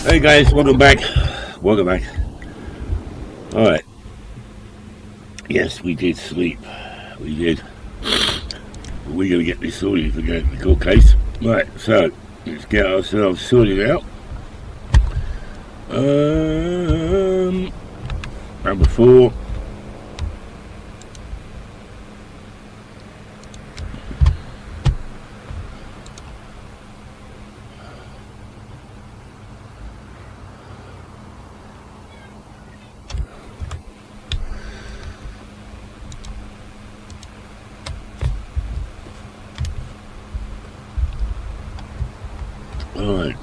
Hey guys, welcome back. Welcome back. Alright. Yes, we did sleep. We did. We're going to get this sorted for going to the court case. Right, so let's get ourselves sorted out. Number 4. Alright.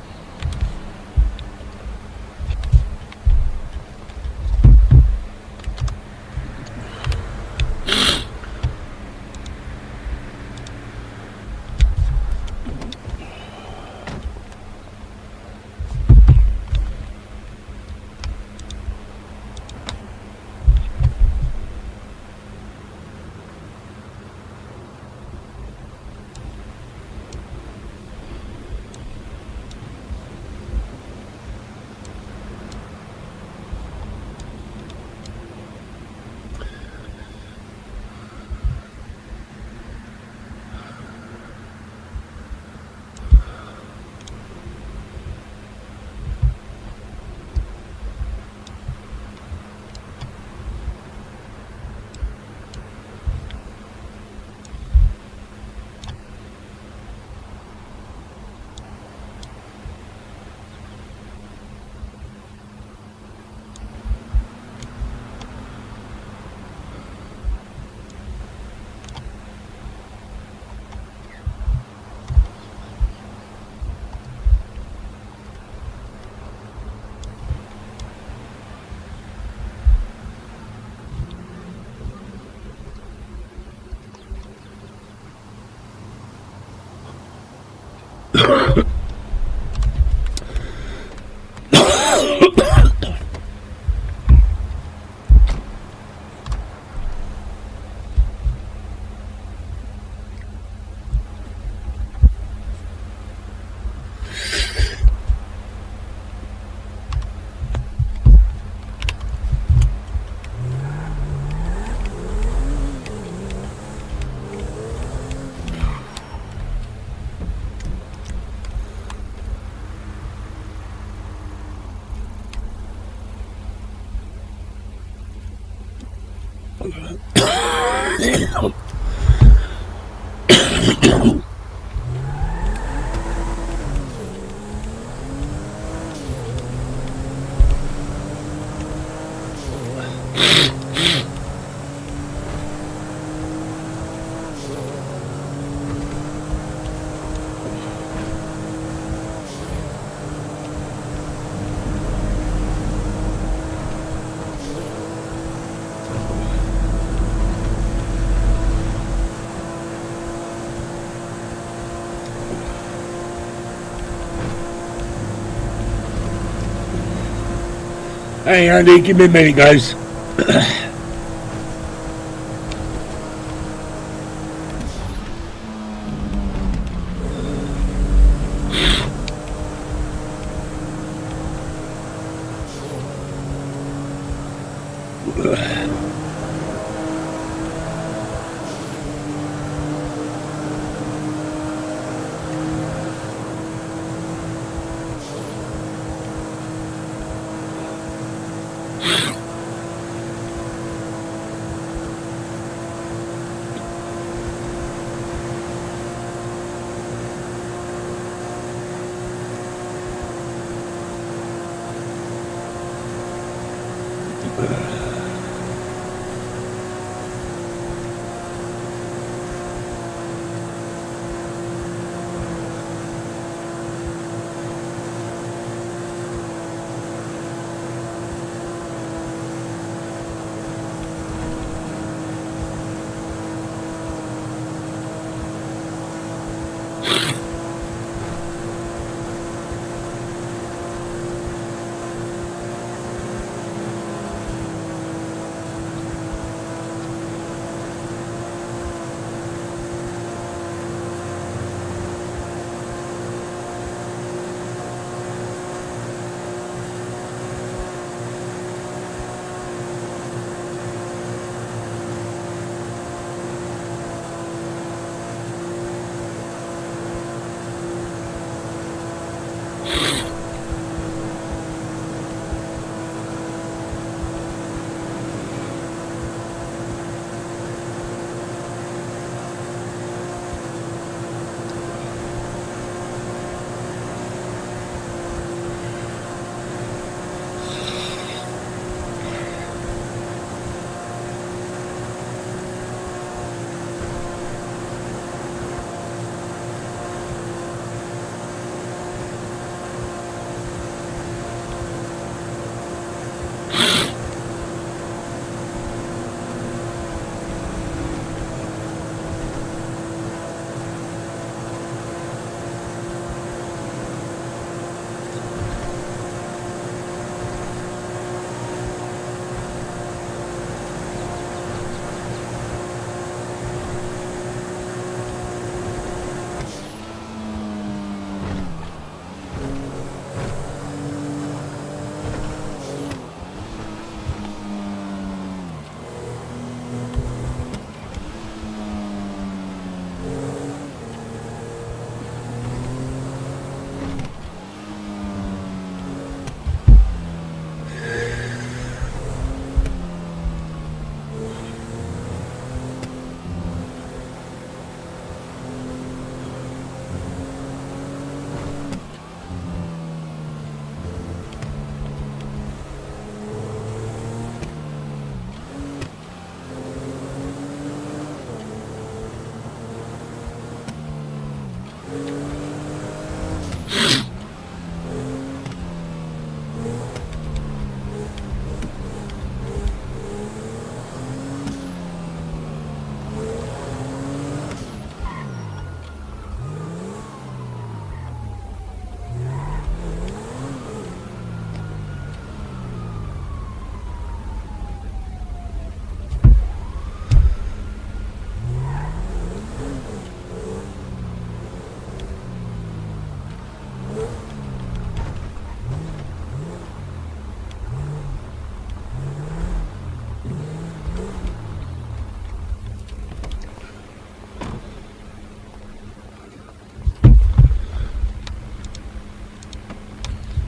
Hey Andy, give me a minute guys.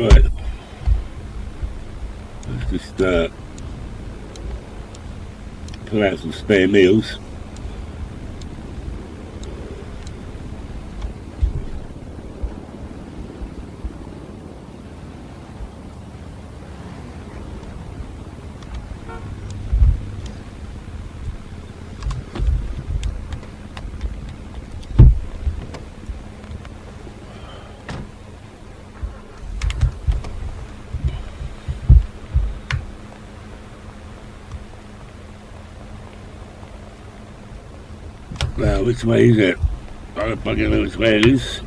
Right. Let's just pull out some spare meals. Now, which way is it? I don't fucking know which way it is.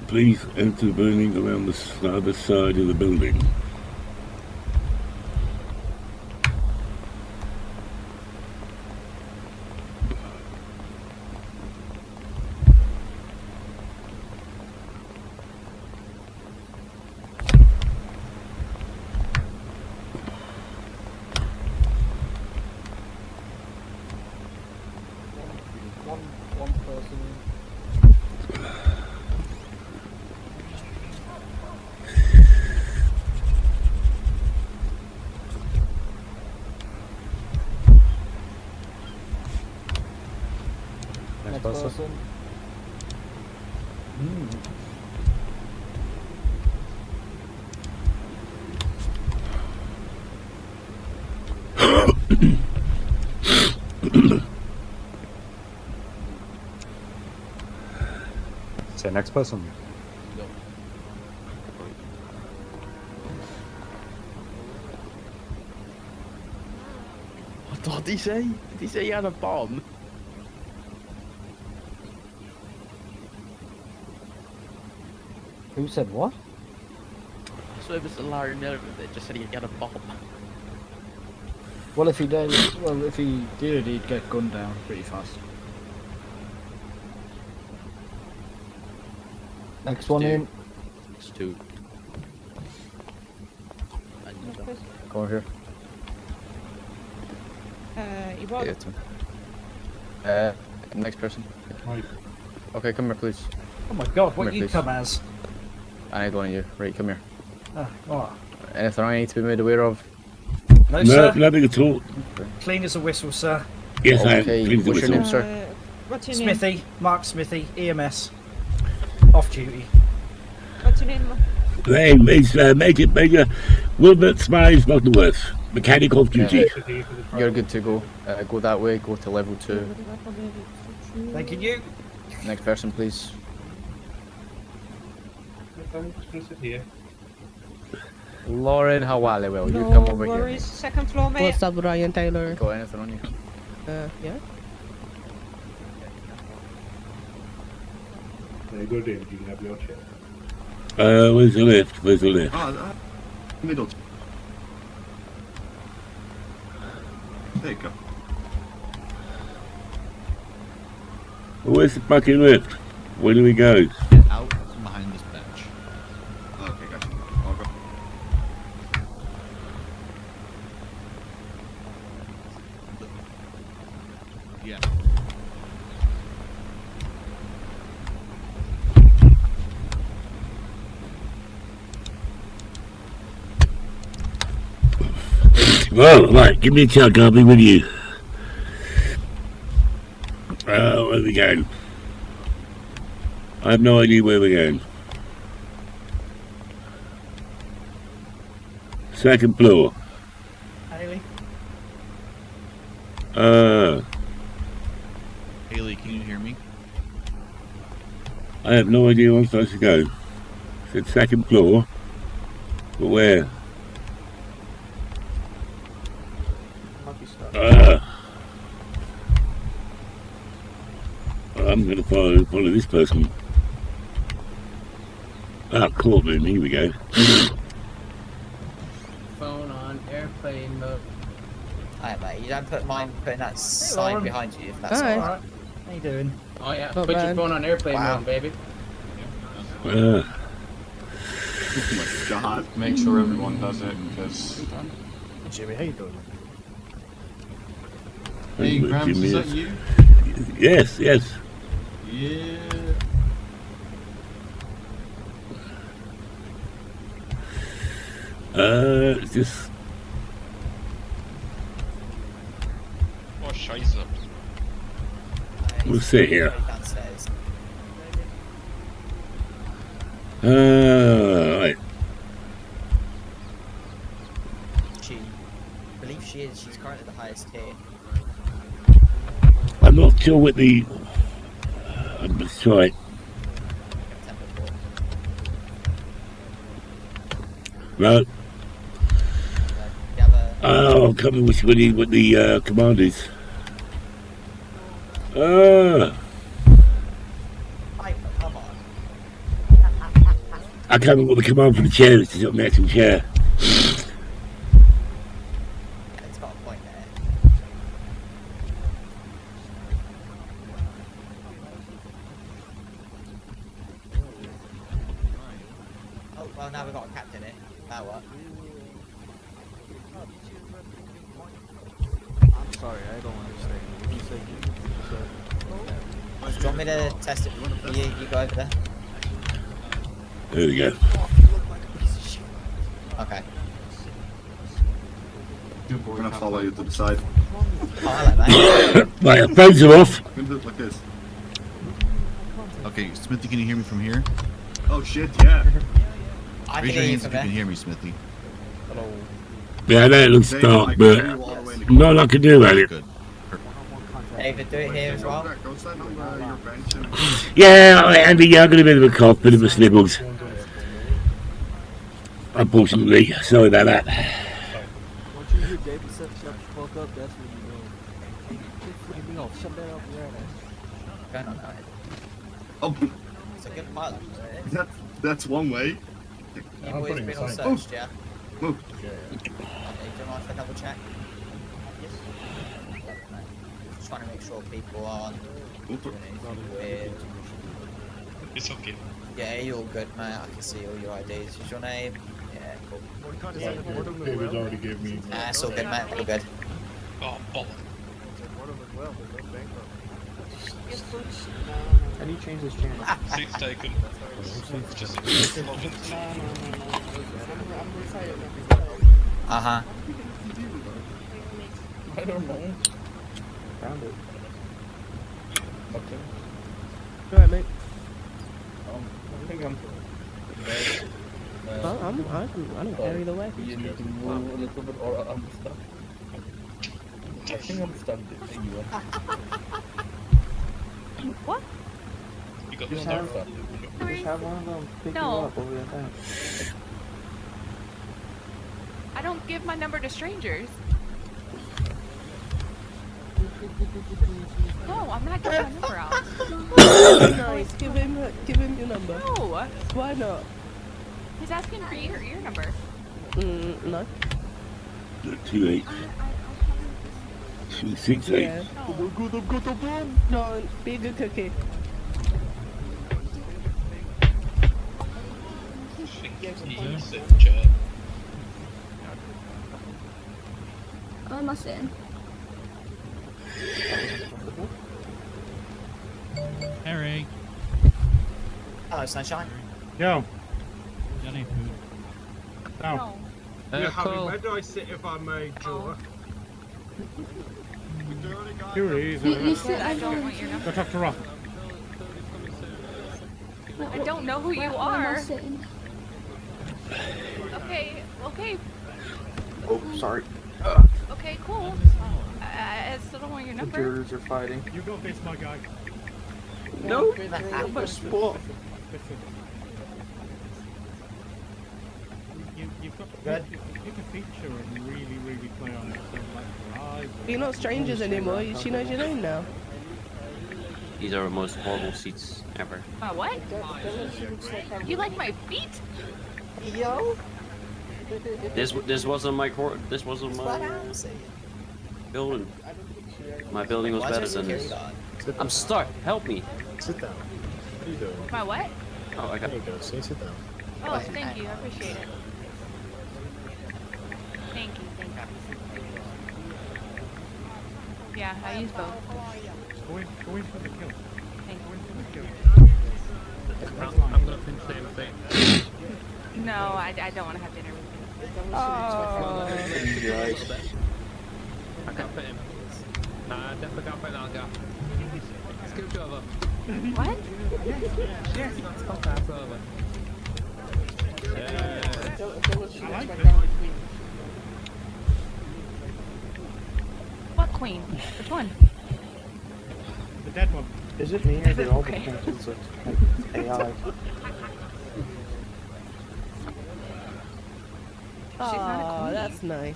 Please enter the building around the other side of the building. One person. Next person. Say next person. What did he say? Did he say he had a bomb? Who said what? So it was Larry Miller that just said he had a bomb. Well, if he did, he'd get gunned down pretty fast. Next one in. It's two. Go over here. Next person. Okay, come here, please. Oh my god, what Come here, you please. come as? I need one of you. Right, come here. Alright. Anything I need to be made aware of? No, No, sir. nothing at all. Clean as a whistle, sir. Yes, I am. Okay, Please do what's it your all. name, sir? What's your name? Smithy. Mark Smithy. EMS. Off duty. What's your name? Name is Major Wilbert Spies Butterworth, mechanic off duty. You're good to go. Go that way, go to level 2. Thanking you. Next person, please. Lauren Hawalewell, you come over here. worries. Second floor, mate. What's up, Ryan Taylor? Got anything on you? Yeah. There you go, David. You can have your chair. Where's the lift? Where's the lift? Middle. There you go. Where's the fucking lift? Where do we go? Get out from behind this bench. Okay, gotcha. I'll go. Yeah. Well, right, give me a chunk, I'll be with you. Where are we going? I have no idea where we're going. Second floor. Haley. Haley, can you hear me? I have no idea where I'm supposed to go. Said second floor. But where? I'm going to follow this person. Courtroom, here we go. Phone on airplane mode. Alright, mate, you don't putting that sign Lauren. behind you if that's Alright. alright. How you doing? Oh yeah, Not put your bad. phone on airplane Wow. mode, baby. Uh, Oh my god. Make sure everyone does it, because Jimmy, how you doing? Hey, Give Gramps, me is a- that you? Yes, yes. Yeah. Just oh scheiße. we'll sit here. Downstairs. Right. She, I believe she is. She's currently the highest tier. I'm not sure what the. Let's try it. Temple Fort. No. You have a Oh, I can't remember what the command is. come on. I can't remember what the command for the chair is. It's not an actual chair. It's got a point there. Oh, well, now we've got a captain in. Now what? I'm sorry, I don't understand. You said Do you want me to test it for you? You go over there. There we go. Okay. We're gonna follow you to the side. Oh, hello, mate. Right, our phones are off. I'm gonna do it like this. Okay, Smithy, can you hear me from here? Oh shit, yeah. I Raise can your hear you hands from if you can there. hear me, Smithy. Hello. Yeah, I know it looks Dave, dark, I can but hear you all the way in the not I can do about it. Good. David, do it here as well. Go stand on your bench and... Yeah, Andy, yeah, I got a bit of a cough, bit of a sniffles. Unfortunately, sorry about that. Once you hear David shut the fuck up, that's when you know. Quit flipping me off. Shut that up, your ass. Going on now. Oh, It's a good pilot. that's one way. You boys been all searched, yeah? Move. Do you mind if I double check? Just trying to make sure people aren't doing anything weird. It's okay. Yeah, you're all good, mate. I can see all your IDs. Is your name? Yeah, cool. David's already gave me. It's all good, mate. All good. Oh, bollock. Can you change this channel? Seats taken. Just Uh-huh. I don't know. Found it. Okay. Alright, mate. I think I'm. Well, I don't care either way. You need to move a little bit, or I'm stuck. I think I'm stuck. You are. What? You got You're stuck. not stuck. Just have one of them pick No. you up over your head. I don't give my number to strangers. No, I'm not giving my number out. Nice. Give him your number. No, Why not? he's asking for your number. No. 28, 268. Yeah. No. Don't be a good cookie. Oh, am I sitting? Harry. Hello, Sunshine. Yo. Johnny food. No. Cool. Where do I sit if I may, Joe? Here it is. You sit I over don't want your number. Go talk to Rock. I don't know who you Where am I are. sitting? Okay, okay, Oh, sorry. okay, cool. I still don't want your The number. jurors are fighting. You go face my guy. No, my spot. You've got Good. you pick a feature and really, really play on it. So like Rise. You're not strangers anymore. She knows your name now. These are the most horrible seats ever. What? You like my feet? This wasn't my core. This wasn't What my. I'm saying. building. My building was better than this. I'm stuck. Help me. Sit down. What are you doing? My what? Oh, I got. There you go. See, sit down. Oh, thank you. I appreciate it. Thank you. Yeah, I use both. Go in for the kill. Thank Go in you. for the kill. I'm gonna finish the same thing. No, I don't want to have dinner with you. I can't fit him. Nah, I definitely can't fit that guy. Scoot over. What? Yes, pass over. Yeah. I like this. What queen? Which one? The dead one. Is it me or did all the Okay. pencils look like AI? Oh, that's nice.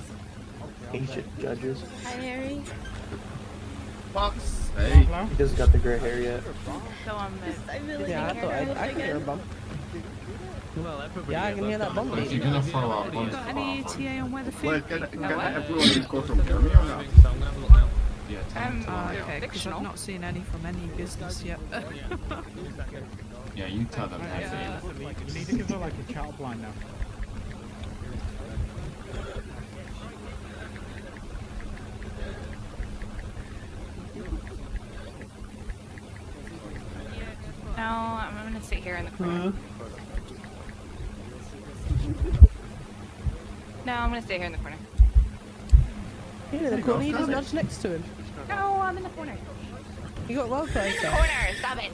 Ancient judges. Hi, Harry. Fox. Hey. He just got the gray hair yet. So I'm Yeah, I thought I could hear a bump. Well, everybody. Yeah, I can hear that bump beat. You're gonna follow up on Any TA on where the Well, food? can what? everyone just go from Germany or not? So I'm gonna have a look now. Yeah, Okay, because I've not seen any from any business yet. yeah, you tell them. You need to give her like a chat up line now. No, I'm gonna sit here in the corner. No, I'm gonna stay here in the corner. You're in the corner, you just nudge next to him. No, I'm in the corner. You got well closer. Corner, stop it.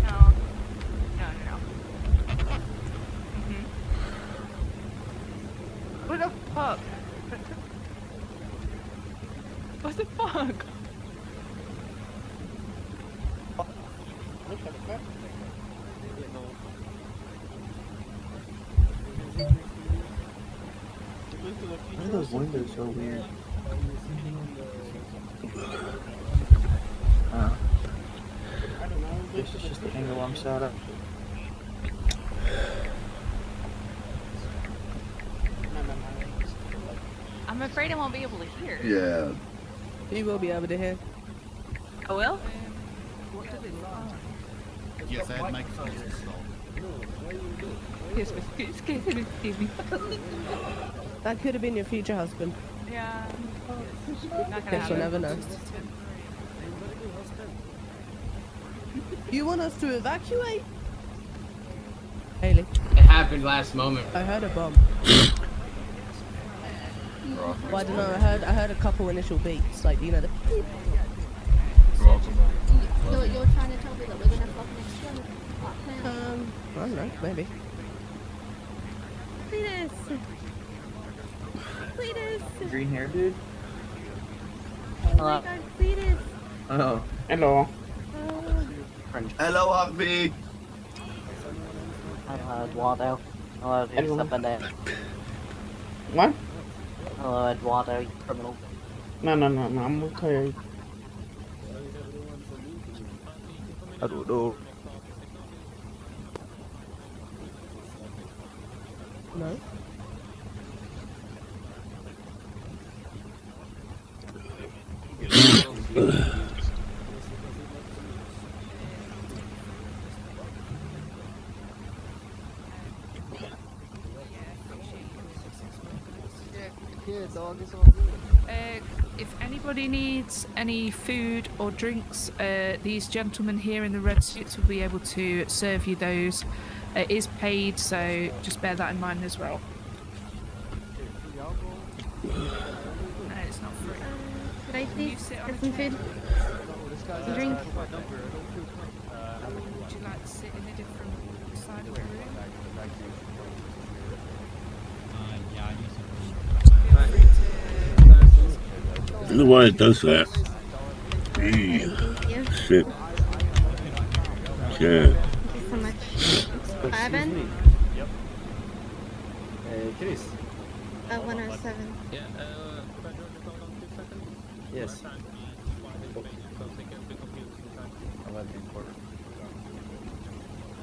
No. No. What the fuck? What the fuck? Why are those windows so weird? This is just the angle I'm sat at. I'm afraid I won't be able to hear. Yeah. You will be able to hear. I will? Yes, I had microphones installed. Excuse me. That could have been your future husband. Yeah. Not gonna Guess you'll happen. never know. You want us to evacuate? Haley, It happened last moment. I heard a bomb. Well, I don't know. I heard a couple initial beats, like you know the. You're trying to tell me that we're gonna fuck next year? I don't know, maybe. Cletus! Green hair dude? Oh my god, Cletus! Oh. Hello. Hello, Humpy. Hello, Eduardo. Hello, you step there. What? Hello, Eduardo, you criminal. No, I'm okay. I don't know. No. If anybody needs any food or drinks, these gentlemen here in the red suits will be able to serve you those. It is paid, so just bear that in mind as well. No, it's not free. Could I please get some food? Some drink? Would you like to sit in a different side of the room? Yeah, I need some. I don't know why it does that. Gee, shit. Yeah. Thank you so much. Ivan? Yep. Chris. 107. Yeah, Yes. There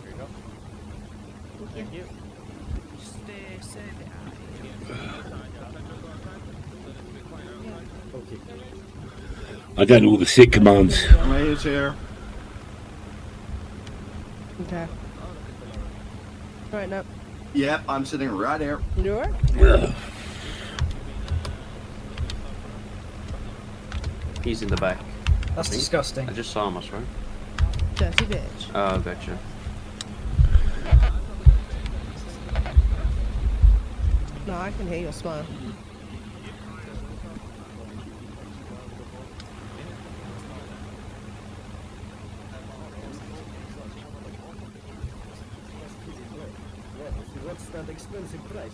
you go. Thank you. Just serve it out. I don't know all the sick commands. I'm right here. Okay. Right now. Yep, I'm sitting right here. You alright? He's in the back. That's disgusting. I just saw him, I swear. Dirty bitch. Oh, gotcha. No, I can hear your smile. What's that expensive price?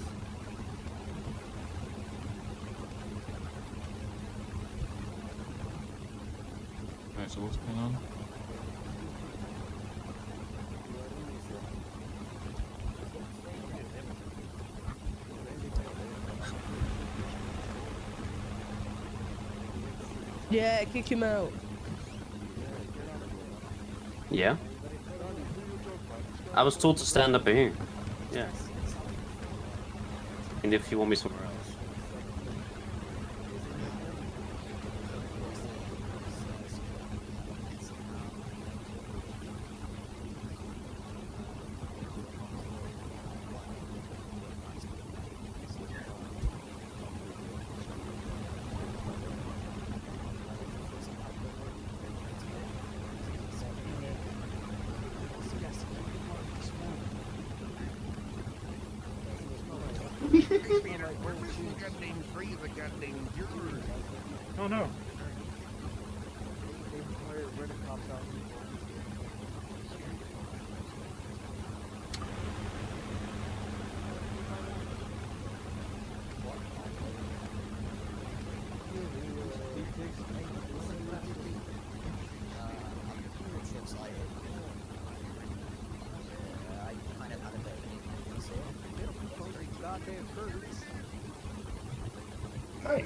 Right, so what's going on? Yeah, kick him out. Yeah? I was told to stand up here. Yeah. And if you want me somewhere else. Oh no. Hi.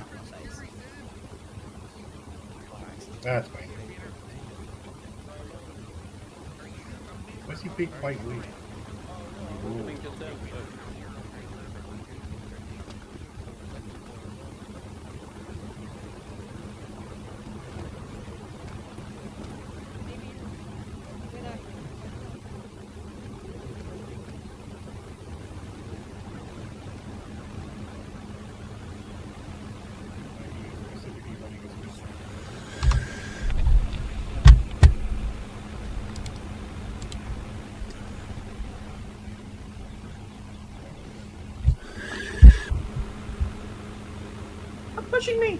That's fine. What's your big white wing? Pushing me.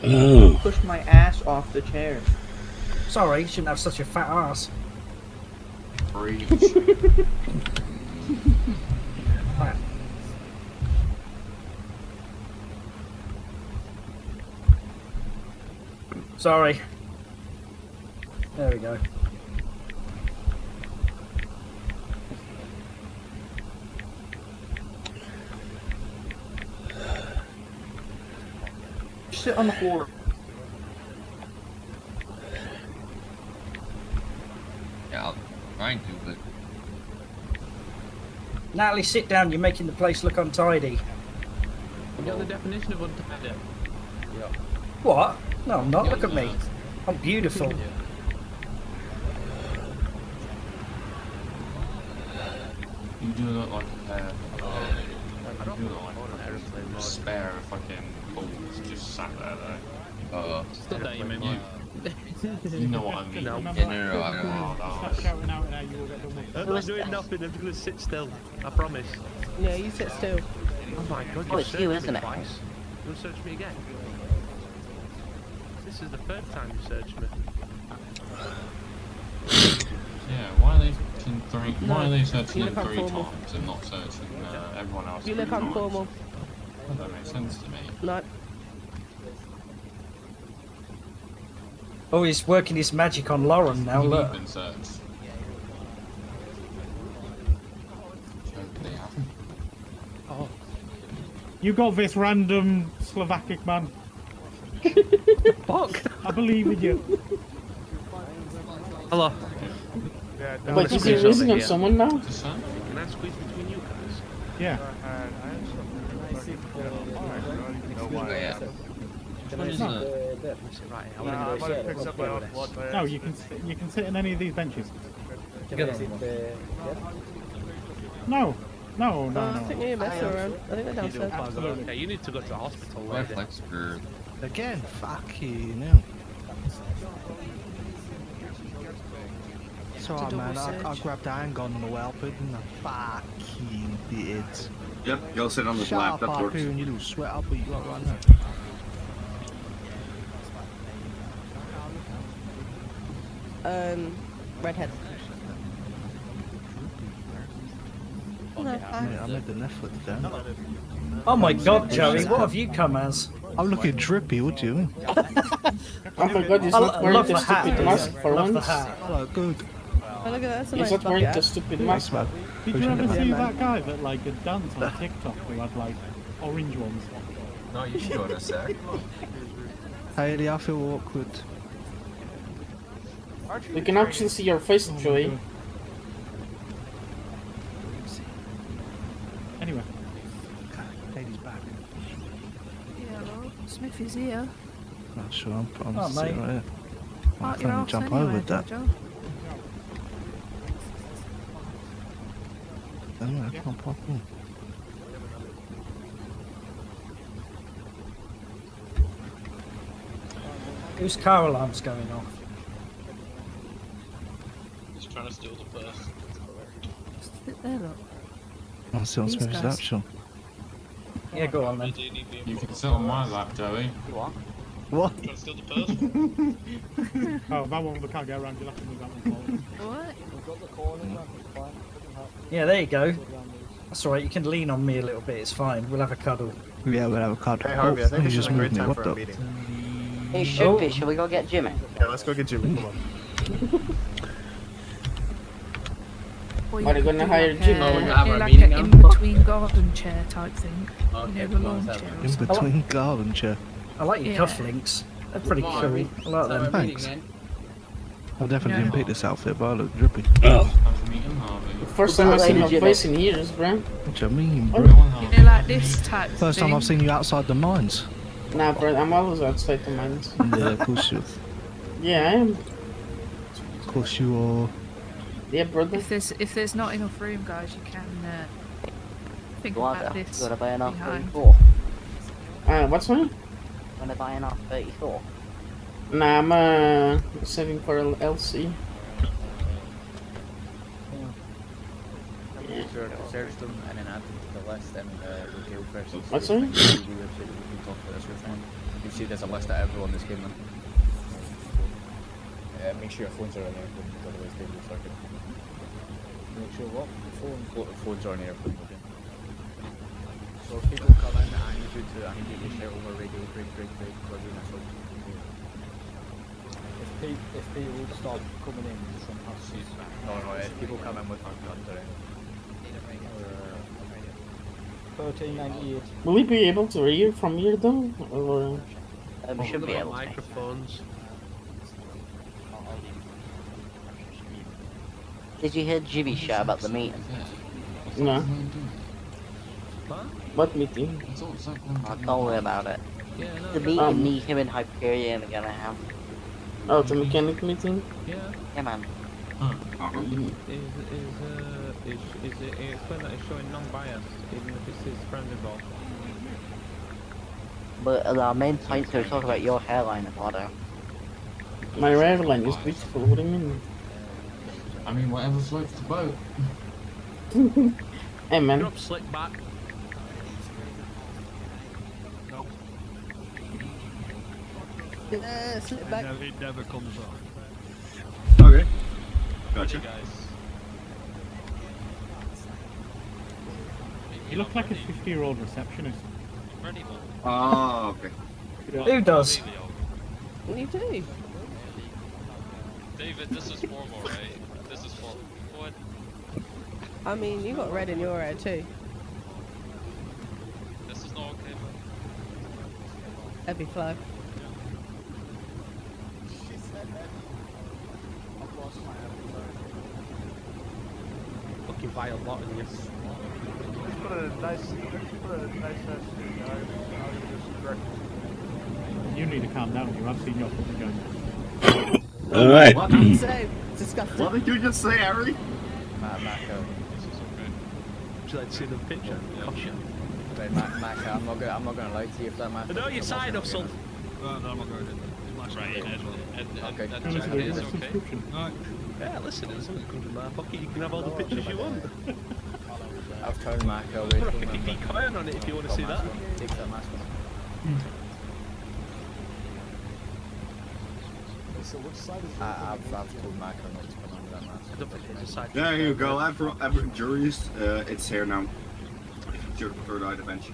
Oh. Push my ass off the chair. Sorry, you shouldn't have such a fat ass. Breathe. Right. Sorry. There we go. Sit on the floor. Yeah, I'll try to, but... Natalie, sit down. You're making the place look untidy. You got the definition of untidy? Yeah. What? No, I'm not. Look at me. I'm beautiful. You do look like a pair. You do look like a spare fucking balls just sat there though. Still that you mean, mate. You know what I mean. No. I Stop shouting out now, you will get done with. I'm not doing nothing, I'm just going to sit still. I promise. Yeah, you sit still. Oh my god, Oh, you it's searched you, me isn't it? twice. You want to search me again? This is the third time you searched me. Yeah, why are they searching three? No, Why are they searching you him look 3 informal. times and not searching everyone else? You look 3 times? informal. That don't make sense to me. No. Oh, he's working his magic on Lauren now. You've Look. been searched. They haven't. Oh. You got this random Slovakic man. Fuck! I believe in you. Hello. Yeah, Wait, is he raising on someone now? Can I squeeze between you guys? Yeah. No, you can sit in any of these benches. No, I think you're messing around. I think they're downstairs. Yeah, you need to go to the hospital. Reflex for Again, fuck you, no. It's alright, man. I grabbed the handgun on the whelping and I fucking did. Yep, go sit on the Shut lap. up, That works. Harpoon, you little sweat. I'll beat you up right now. Redhead. No, I made the left foot down. Oh my god, Joey, what have you come as? I'm looking drippy, what do you mean? Oh my god, he's not wearing the stupid mask for once. Oh, good. Oh, look at that. That's a He's nice not wearing the bucket. stupid mask. Did you ever see that guy that like had danced on TikTok who had like orange ones? No, you can go in a sec. Haley, I feel awkward. We can actually see your face, Joey. Anyway. Haley's back. Yeah, well, Smith is here. Not sure, I'm Oh, sitting mate. right here. I Part your can't arse jump anyway, over that. Jojo. Anyway, I can't pop in. Whose car alarm's going off? He's trying to steal the purse. Sit there, look. I'll sit on These Smith's guys. lap, Sean. Yeah, go on then. You can sit on my lap, Joey. What? What? Trying to steal the purse? Oh, that one we can't get around. You'll have to move that one forward. What? Yeah, there you go. That's alright, you can lean on me a little bit, it's fine. We'll have a cuddle. Yeah, we'll have a card. Hey, Harvey, I think you this is just a great moved me. time What for a the? meeting. It should be. Shall we go get Jimmy? Yeah, let's go get Jimmy. Come on. Or you Are they could gonna do hire like Jim? a- Oh, we're gonna have yeah, our like meeting an now? in-between garden chair type thing. Okay, You know, the lawn let's chair. have or In something. between garden chair. I like your Yeah. cufflinks. They're pretty cool. I like them. Thanks. I definitely didn't pick this outfit, but I look drippy. Oh, The first time I've seen your face in years, bro. What do you mean, bro? You know, like this type First thing. time I've seen you outside the mines. Nah, bro, I'm always outside the mines. Yeah, of course you. Yeah, I am. Of course you are. Yeah, brother. If there's not enough room, guys, you can think What about the? this You gotta buy an behind. R34. What's on? Wanna buy an R34? Nah, I'm saving for LC. Sure, search them and then add them to the list and we'll kill persons. What's that? We can talk about this with them. You see there's a list of everyone that's came in. Make sure your phones are on airplane, because otherwise they will circuit. Make sure what? Phones are on airplane, okay? So if people come in, I need you to shout over radio, break, because you're not so. If people start coming in from us, no, if people come in with our guns or anything. 1398. Will we be able to hear from here though? Or... We should be able to. Microphones. Did you hear Jimmy shout about the meeting? No. What meeting? Don't worry about it. The meeting me, him and Hyperion are gonna have. Oh, the mechanic meeting? Yeah, man. Is it explain that it's showing non-biased, even if it says friend involved? But our main points are to talk about your hairline, Eduardo. My hairline is beautiful, what do you mean? I mean, whatever floats the boat. Hey man. Drop slick back. Yeah, slip back. It never comes off. Okay. Gotcha. You look like a 50-year-old receptionist. Oh, okay. Who does? You do. David, this is formal, right? This is formal. What? I mean, you got red in your hair too. This is not okay, man. Heavy flow. fucking vile lot in you. Just put a nice suit on. I'll just correct. You need to calm down. You have seen your fucking gun. All right. What did you say? Disgusting. What did you just say, Harry? Mako. Would you like to see the picture? Caution. Wait, Mako, I'm not gonna lie to you if that matters. No, you signed up, son. No, I'm not going to. Right, Okay. It's okay. Yeah, listen, there's something comes in my pocket. You can have all the pictures you want. I've told Mako. I can be quiet on it if you want to see that. Take that mask off. So which side is I've told Mako not to come under that mask. I don't think it's a side. There you go. After juries, it's here now. It's your third eye bench.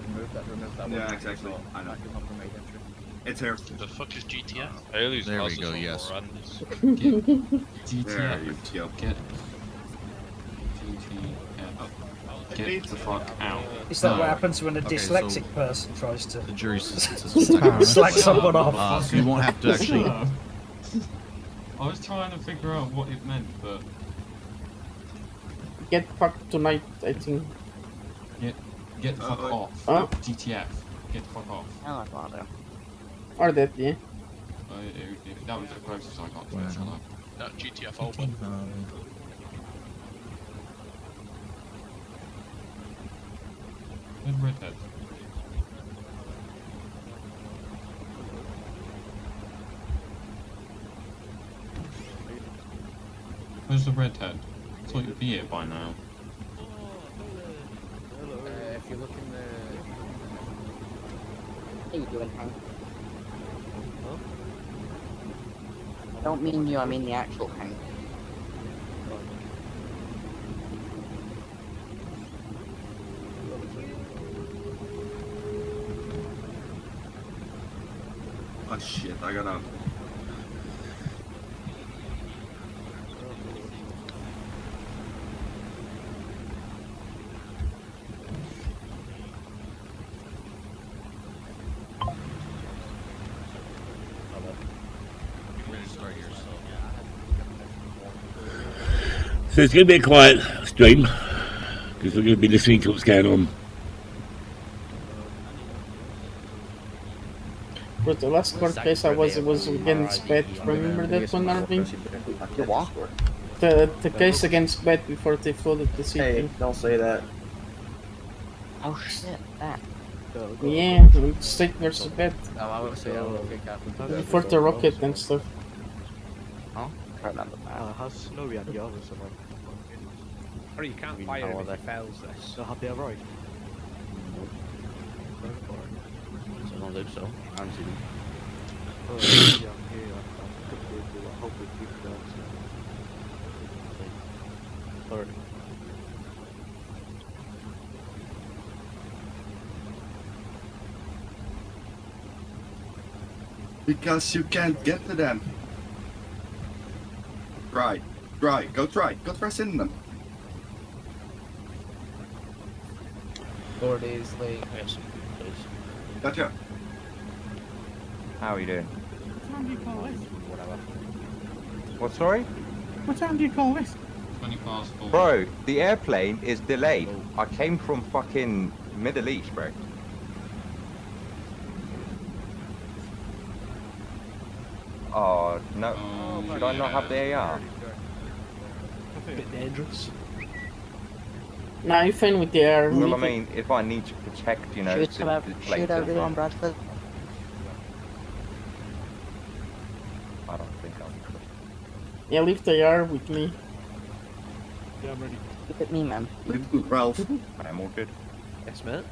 Remove that Yeah, one. exactly. I know. That can not permit entry. It's here. The fuck is GTF? There we go, yes. There you go. Get GTF. Get the fuck out. Is that No. what happens when a Okay, dyslexic so person tries to the jury slack someone off? So you won't have to actually. I was trying to figure out what it meant, but Get fucked tonight, I think. get the fuck off. Oh. GTF. Get the fuck off. Or that, yeah. That was the closest I got to it. Shut up. Not GTF open. Where's Redhead? Where's the Redhead? I thought you'd be here by now. If you look in the... How you doing, Hank? I don't mean you, I mean the actual Hank. Oh shit, I gotta... So it's going to be a quiet stream because we're going to be listening to what's going on. But the last court case it was against Bet. Remember that one, Arvin? What? The case against Bet before they flooded the city. Hey, don't say that. Oh shit, that. Yeah, State versus Bet. No, I would say I will get careful. Before the rocket and stuff. Oh, I can't remember that. How's Snowy and the others? Or you can't fire him if he fails this. So have they arrived? I don't think so. I haven't seen him. Oh, yeah, I'm here. I hope they keep that. Alright. Because you can't get to them. Try. Go try sending them. Lord is like... Gotcha. How are you doing? What time do you call this? Whatever. What, sorry? What time do you call this? 20 past 4. Bro, the airplane is delayed. I came from fucking Middle East, bro. Oh, no. Should I not have the AR? A bit dangerous. Nah, you're fine with the air. Well, I mean, if I need to protect, you know, Shoot everyone, Bradford. I don't think I'll. Yeah, leave the AR with me. Yeah, I'm ready. Look at me, man. Leave it with Ralph. I'm all good. Yes, mate.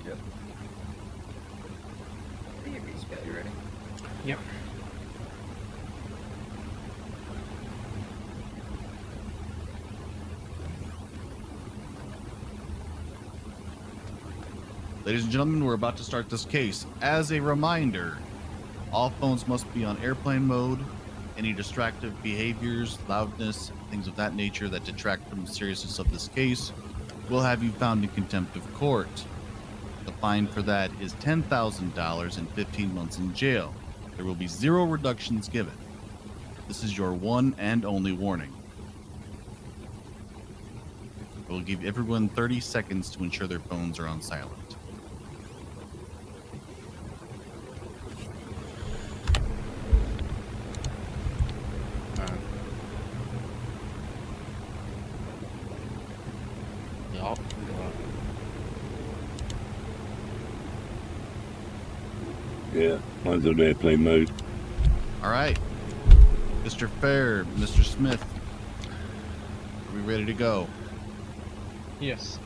Yep. You ready? Yep. Ladies and gentlemen, we're about to start this case. As a reminder, all phones must be on airplane mode. Any distractive behaviors, loudness, things of that nature that detract from the seriousness of this case will have you found in contempt of court. The fine for that is $10,000 and 15 months in jail. There will be 0 reductions given. This is your one and only warning. I will give everyone 30 seconds to ensure their phones are on silent. Yeah, mine's on airplane mode. All right. Mr. Fair, Mr. Smith, are we ready to go? Yes.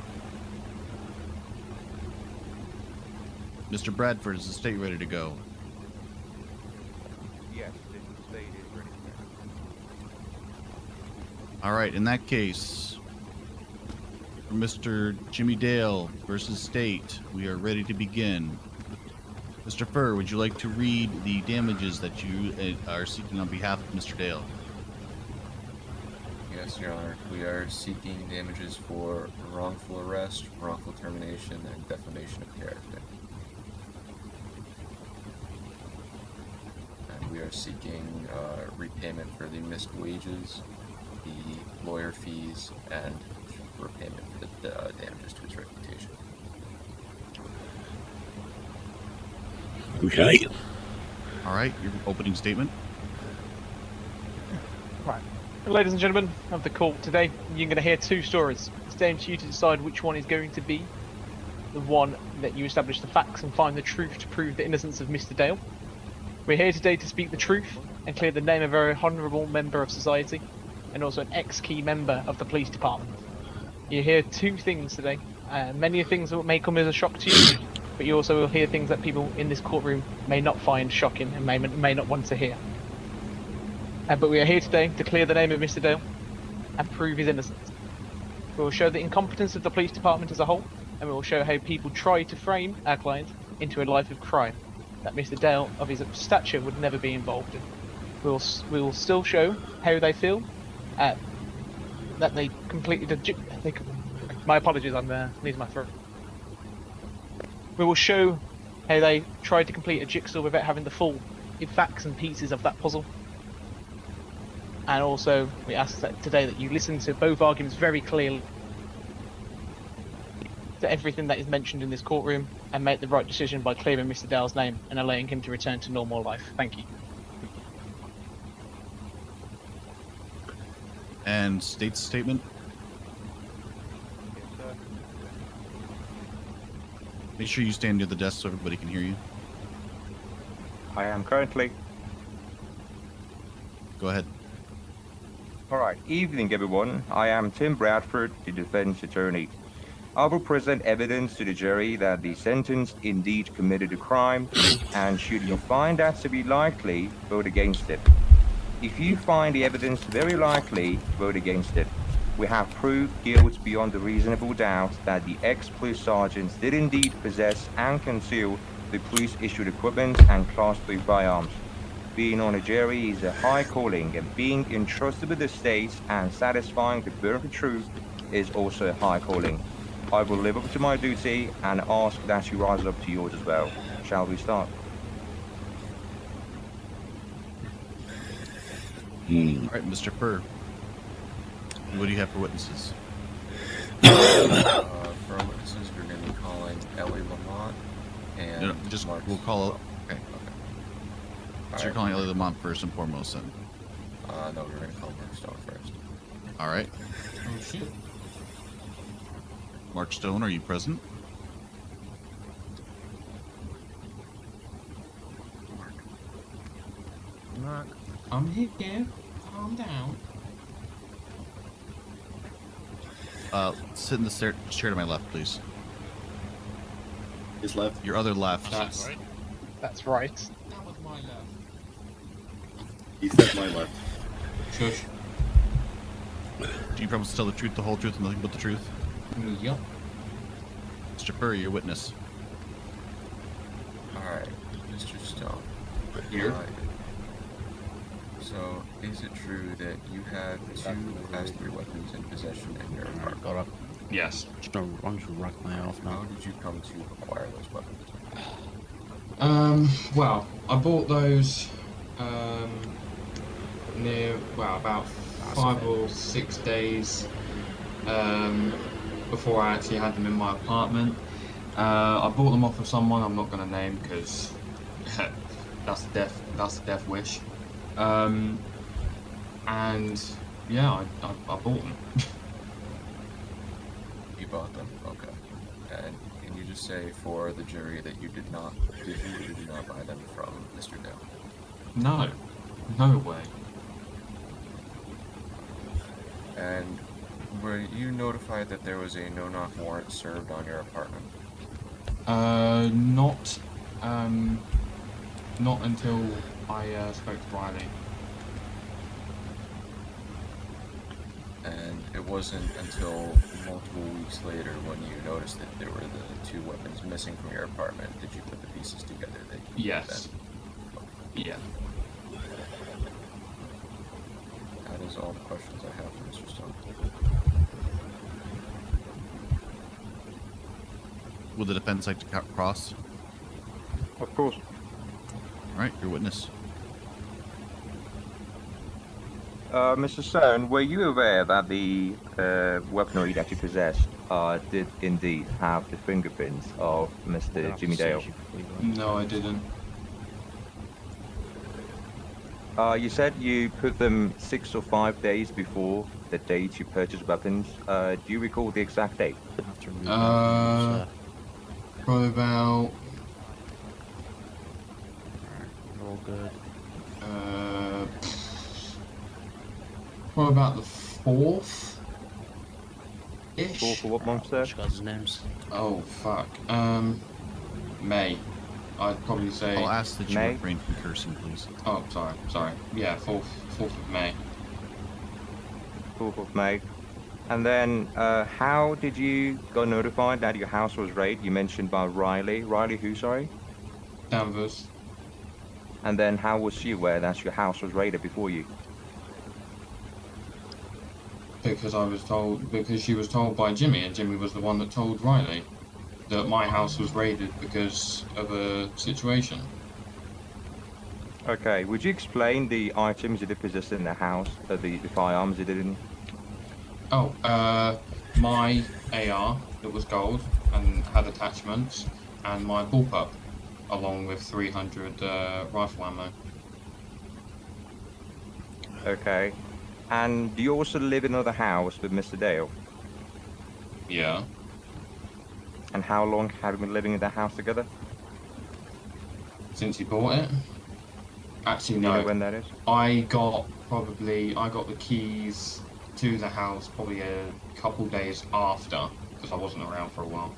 Mr. Bradford, is the state ready to go? Yes, the state is ready. All right, in that case, for Mr. Jimmy Dale versus State, we are ready to begin. Mr. Furr, would you like to read the damages that you are seeking on behalf of Mr. Dale? Yes, Your Honor. We are seeking damages for wrongful arrest, wrongful termination, and defamation of character. And we are seeking repayment for the missed wages, the lawyer fees, and repayment for the damages to his reputation. Okay. All right, your opening statement. Right. Ladies and gentlemen of the court, today you're going to hear 2 stories. It's down to you to decide which one is going to be the one that you establish the facts and find the truth to prove the innocence of Mr. Dale. We're here today to speak the truth and clear the name of a very honourable member of society and also an ex-key member of the police department. You hear 2 things today. Many things that may come as a shock to you, but you also will hear things that people in this courtroom may not find shocking and may not want to hear. But we are here today to clear the name of Mr. Dale and prove his innocence. We will show the incompetence of the police department as a whole, and we will show how people try to frame our client into a life of crime that Mr. Dale, of his stature, would never be involved in. We will still show how they feel that they completed my apologies, I'm losing my throat. We will show how they tried to complete a jigsaw without having the full facts and pieces of that puzzle. And also, we ask that today that you listen to both arguments very clearly, to everything that is mentioned in this courtroom, and make the right decision by clearing Mr. Dale's name and allowing him to return to normal life. Thank you. And State's statement. Make sure you stand near the desk so everybody can hear you. I am currently. Go ahead. Alright, evening everyone. I am Tim Bradford, the defense attorney. I will present evidence to the jury that the sentenced indeed committed a crime, and should you find that to be likely, vote against it. If you find the evidence very likely, vote against it. We have proved guilt beyond a reasonable doubt that the ex-police sergeants did indeed possess and conceal the police-issued equipment and Class 3 firearms. Being on a jury is a high calling, and being entrusted with the state and satisfying the burden of truth is also a high calling. I will live up to my duty and ask that you rise up to yours as well. Shall we start? All right, Mr. Furr. What do you have for witnesses? For our witnesses, we're going to be calling Ellie Lamont and No, just Mark. we'll call it. Okay. So you're calling Ellie Lamont first and foremost, then? No, we're going to call Mark Stone first. All right. Oh shit. Mark Stone, are you present? Mark. I'm here. Calm down. Sit in the chair to my left, please. His left? Your other left. That's right. That was my left. He said my left. Shush. Do you promise to tell the truth, the whole truth, and nothing but the truth? Yep. Mr. Furry, your witness. Alright, Mr. Stone. Here. So, is it true that you have 2 Class 3 weapons in possession in your apartment? Yes. I'm just rack my off now. How did you come to acquire those weapons? Well, I bought those about 5 or 6 days before I actually had them in my apartment. I bought them off of someone I'm not going to name because that's the death wish. And yeah, I bought them. You bought them, okay. And can you just say for the jury that you did not buy them from Mr. Dale? No way. And were you notified that there was a no-knock warrant served on your apartment? Not until I spoke to Riley. And it wasn't until multiple weeks later when you noticed that there were the 2 weapons missing from your apartment did you put the pieces together that you Yes. Yeah. That is all the questions I have for Mr. Stone. Would the defense like to cross? Of course. All right, your witness. Mr. Stone, were you aware that the weaponry that you possessed did indeed have the fingerprints of Mr. Jimmy Dale? No, I didn't. You said you put them 6 or 5 days before the date you purchased weapons. Do you recall the exact date? Probably about... All good. Probably about the 4th? Ish? 4th of what month, sir? Guys' names. Oh, fuck. May. I'd probably say... I'll ask that you May? refrain from cursing, please. Oh, sorry. Yeah, 4th of May. 4th of May. And then, how did you got notified that your house was raided? You mentioned by Riley. Riley who, sorry? Danvers. And then how was she aware that your house was raided before you? Because she was told by Jimmy, and Jimmy was the one that told Riley that my house was raided because of a situation. Okay, would you explain the items you did possess in the house, the firearms you did in? Oh, my AR that was gold and had attachments, and my bullpup, along with 300 rifle ammo. Okay. And do you also live in another house with Mr. Dale? Yeah. And how long have you been living in that house together? Since he bought it? Actually, Do you no. know when that is? I got the keys to the house probably a couple days after, because I wasn't around for a while.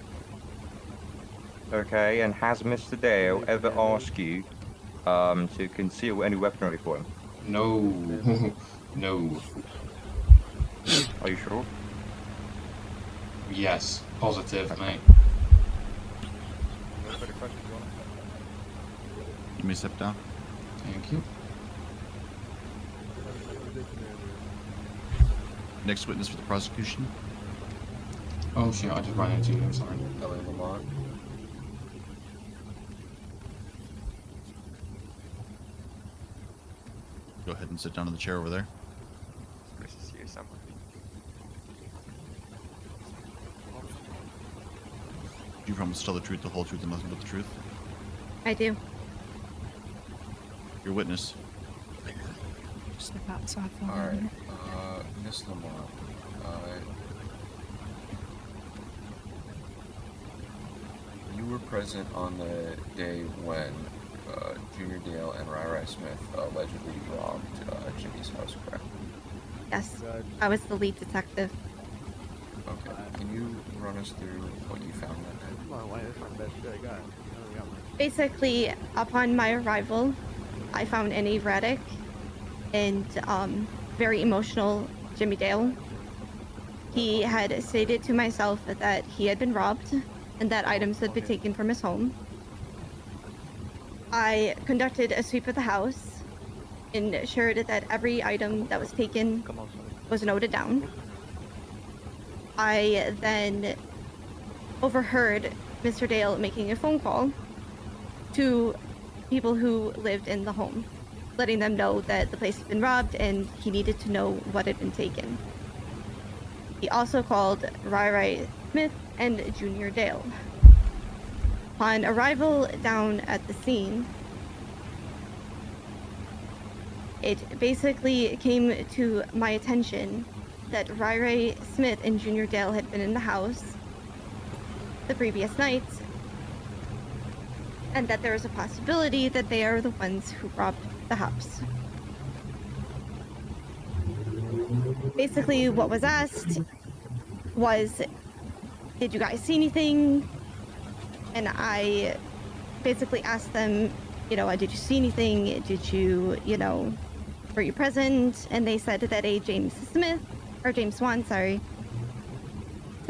Okay, and has Mr. Dale ever asked you to conceal any weaponry for him? No. No. Are you sure? Yes, positive, mate. You may step down. Thank you. Next witness for the prosecution. Oh shit, I just ran into you, I'm sorry. Ellie Lamont. Go ahead and sit down in the chair over there. Nice to see you somewhere. Do you promise to tell the truth, the whole truth, and nothing but the truth? I do. Your witness. Step outside for All a right, minute. Miss Lamont. You were present on the day when Junior Dale and Rai Smith allegedly robbed Jimmy's house, correct? Yes, I was the lead detective. Okay, can you run us through what you found that day? Come on, why is my best guy got? Basically, upon my arrival, I found an erratic and very emotional Jimmy Dale. He had stated to myself that he had been robbed and that items had been taken from his home. I conducted a sweep of the house and assured that every item that was taken was noted down. I then overheard Mr. Dale making a phone call to people who lived in the home, letting them know that the place had been robbed and he needed to know what had been taken. He also called Rai Smith and Junior Dale. Upon arrival down at the scene, it basically came to my attention that Rai Smith and Junior Dale had been in the house the previous night, and that there was a possibility that they are the ones who robbed the house. Basically, what was asked was, did you guys see anything? And I basically asked them, did you see anything? Did you, were you present? And they said that James Swan,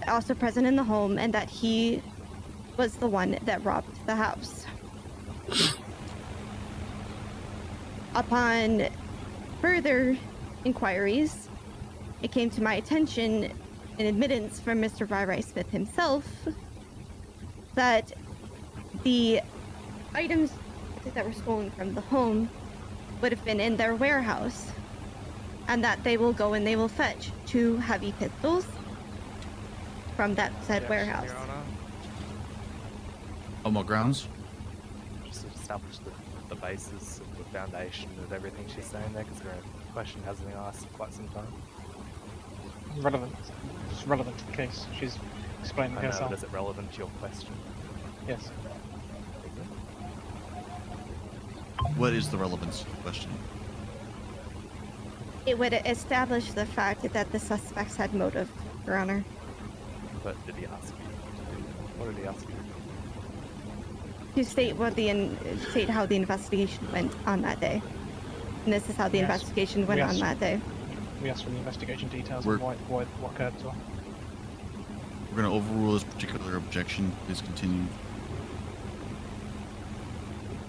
also present in the home, and that he was the one that robbed the house. Upon further inquiries, it came to my attention, an admittance from Mr. Rai Smith himself, that the items that were stolen from the home would have been in their warehouse, and that they will go and they will fetch 2 heavy pistols from that said warehouse. On what grounds? Just to establish the basis of the foundation of everything she's saying there, because the question hasn't been asked for quite some time. Relevant. It's relevant to the case. She's explaining I know, herself. but is it relevant to your question? Yes. What is the relevance of the question? It would establish the fact that the suspects had motive, Your Honor. But did he ask you? What did he ask you? To state how the investigation went on that day. And this is how the investigation went on that day. We asked for the investigation details We're- and what occurred as well. We're going to overrule this particular objection. Please continue.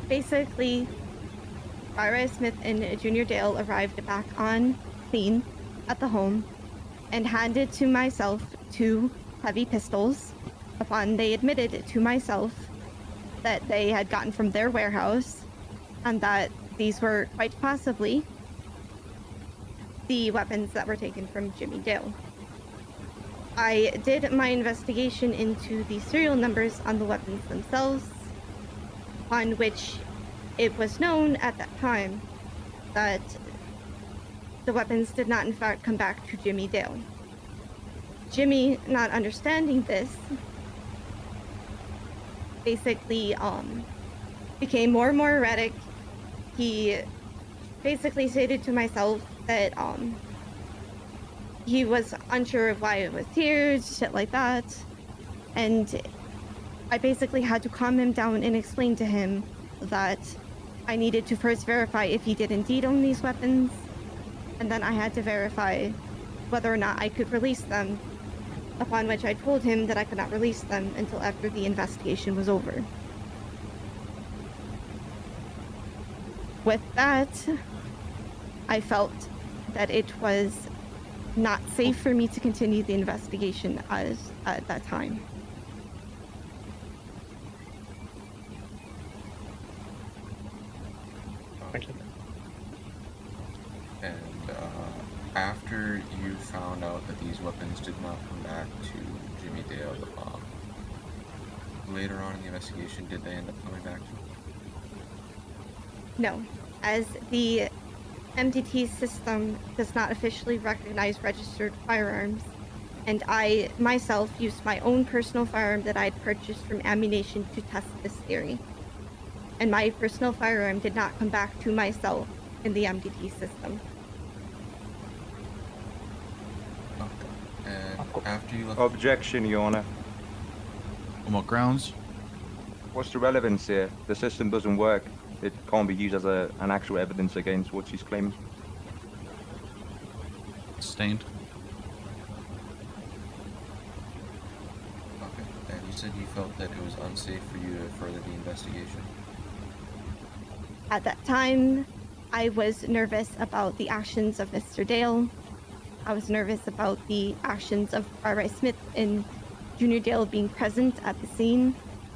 Basically, Rai Smith and Junior Dale arrived back on scene at the home and handed to myself 2 heavy pistols upon they admitted to myself that they had gotten from their warehouse and that these were quite possibly the weapons that were taken from Jimmy Dale. I did my investigation into the serial numbers on the weapons themselves, on which it was known at that time that the weapons did not in fact come back to Jimmy Dale. Jimmy, not understanding this, basically became more and more erratic. He basically stated to myself that he was unsure of why it was here, shit like that. And I basically had to calm him down and explain to him that I needed to first verify if he did indeed own these weapons, and then I had to verify whether or not I could release them, upon which I told him that I could not release them until after the investigation was over. With that, I felt that it was not safe for me to continue the investigation at that time. Thank you. And after you found out that these weapons did not come back to Jimmy Dale, later on in the investigation, did they end up coming back to you? No, as the MDT system does not officially recognize registered firearms, and I myself used my own personal firearm that I had purchased from Ammunition to test this theory. And my personal firearm did not come back to myself in the MDT system. And after you left... Objection, Your Honor. On what grounds? What's the relevance here? The system doesn't work. It can't be used as an actual evidence against what she's claiming. Sustained. Okay, and you said you felt that it was unsafe for you to further the investigation. At that time, I was nervous about the actions of Mr. Dale, I was nervous about the actions of R.I. Smith and Junior Dale being present at the scene,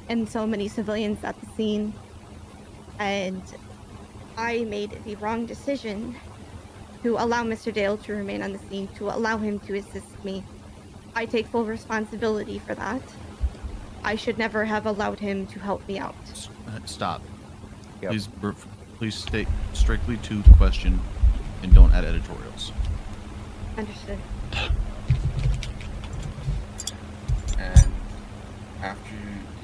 and so many civilians at the scene. And I made the wrong decision to allow Mr. Dale to remain on the scene, to allow him to assist me. I take full responsibility for that. I should never have allowed him to help me out. Stop. Yep. Please stay strictly to the question and don't add editorials. Understood. And after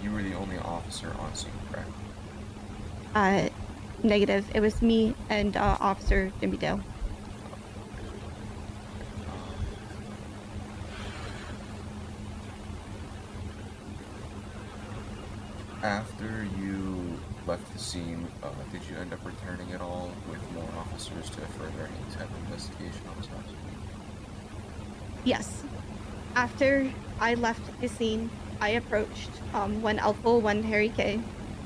you were the only officer on scene, correct? Negative. It was me and Officer Jimmy Dale. After you left the scene, did you end up returning at all with more officers to further any type of investigation on this house? Yes. After I left the scene, I approached one Alpha 1 Harry K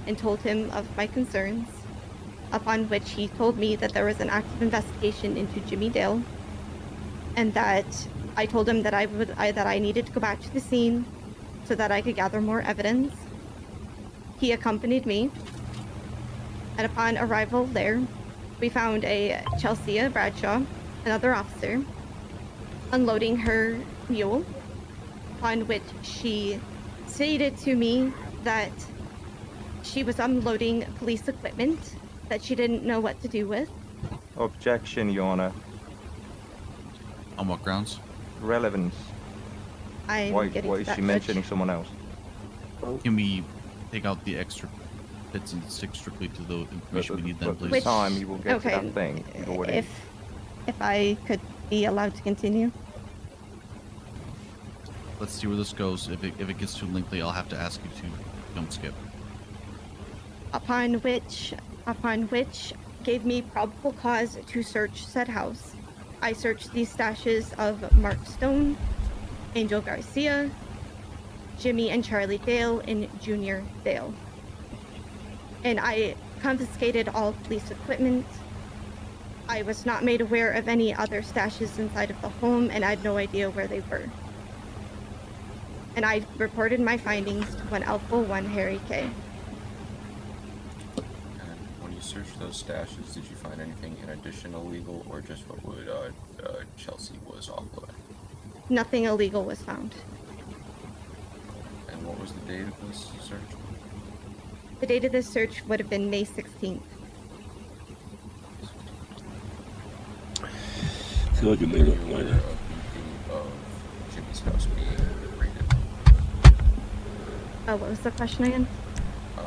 and told him of my concerns, upon which he told me that there was an active investigation into Jimmy Dale, and that I told him that I needed to go back to the scene so that I could gather more evidence. He accompanied me, and upon arrival there, we found a Chelsea Bradshaw, another officer, unloading her mule, upon which she stated to me that she was unloading police equipment that she didn't know what to do with. Objection, Your Honor. On what grounds? Relevance. Why is she mentioning someone else? Can we take out the extra bits and stick strictly to the information we need then, please? Which time you will get to that thing. If I could be allowed to continue. Let's see where this goes. If it gets too lengthy, I'll have to ask you to don't skip. Upon which gave me probable cause to search said house. I searched the stashes of Mark Stone, Angel Garcia, Jimmy and Charlie Dale, and Junior Dale. And I confiscated all police equipment. I was not made aware of any other stashes inside of the home, and I had no idea where they were. And I reported my findings to one Alpha 1 Harry K. And when you searched those stashes, did you find anything in addition illegal, or just what would Chelsea was offloading? Nothing illegal was found. And what was the date of this search? The date of this search would have been May 16th. So I can make up my of Jimmy's house being raided. Oh, what was the question again? Do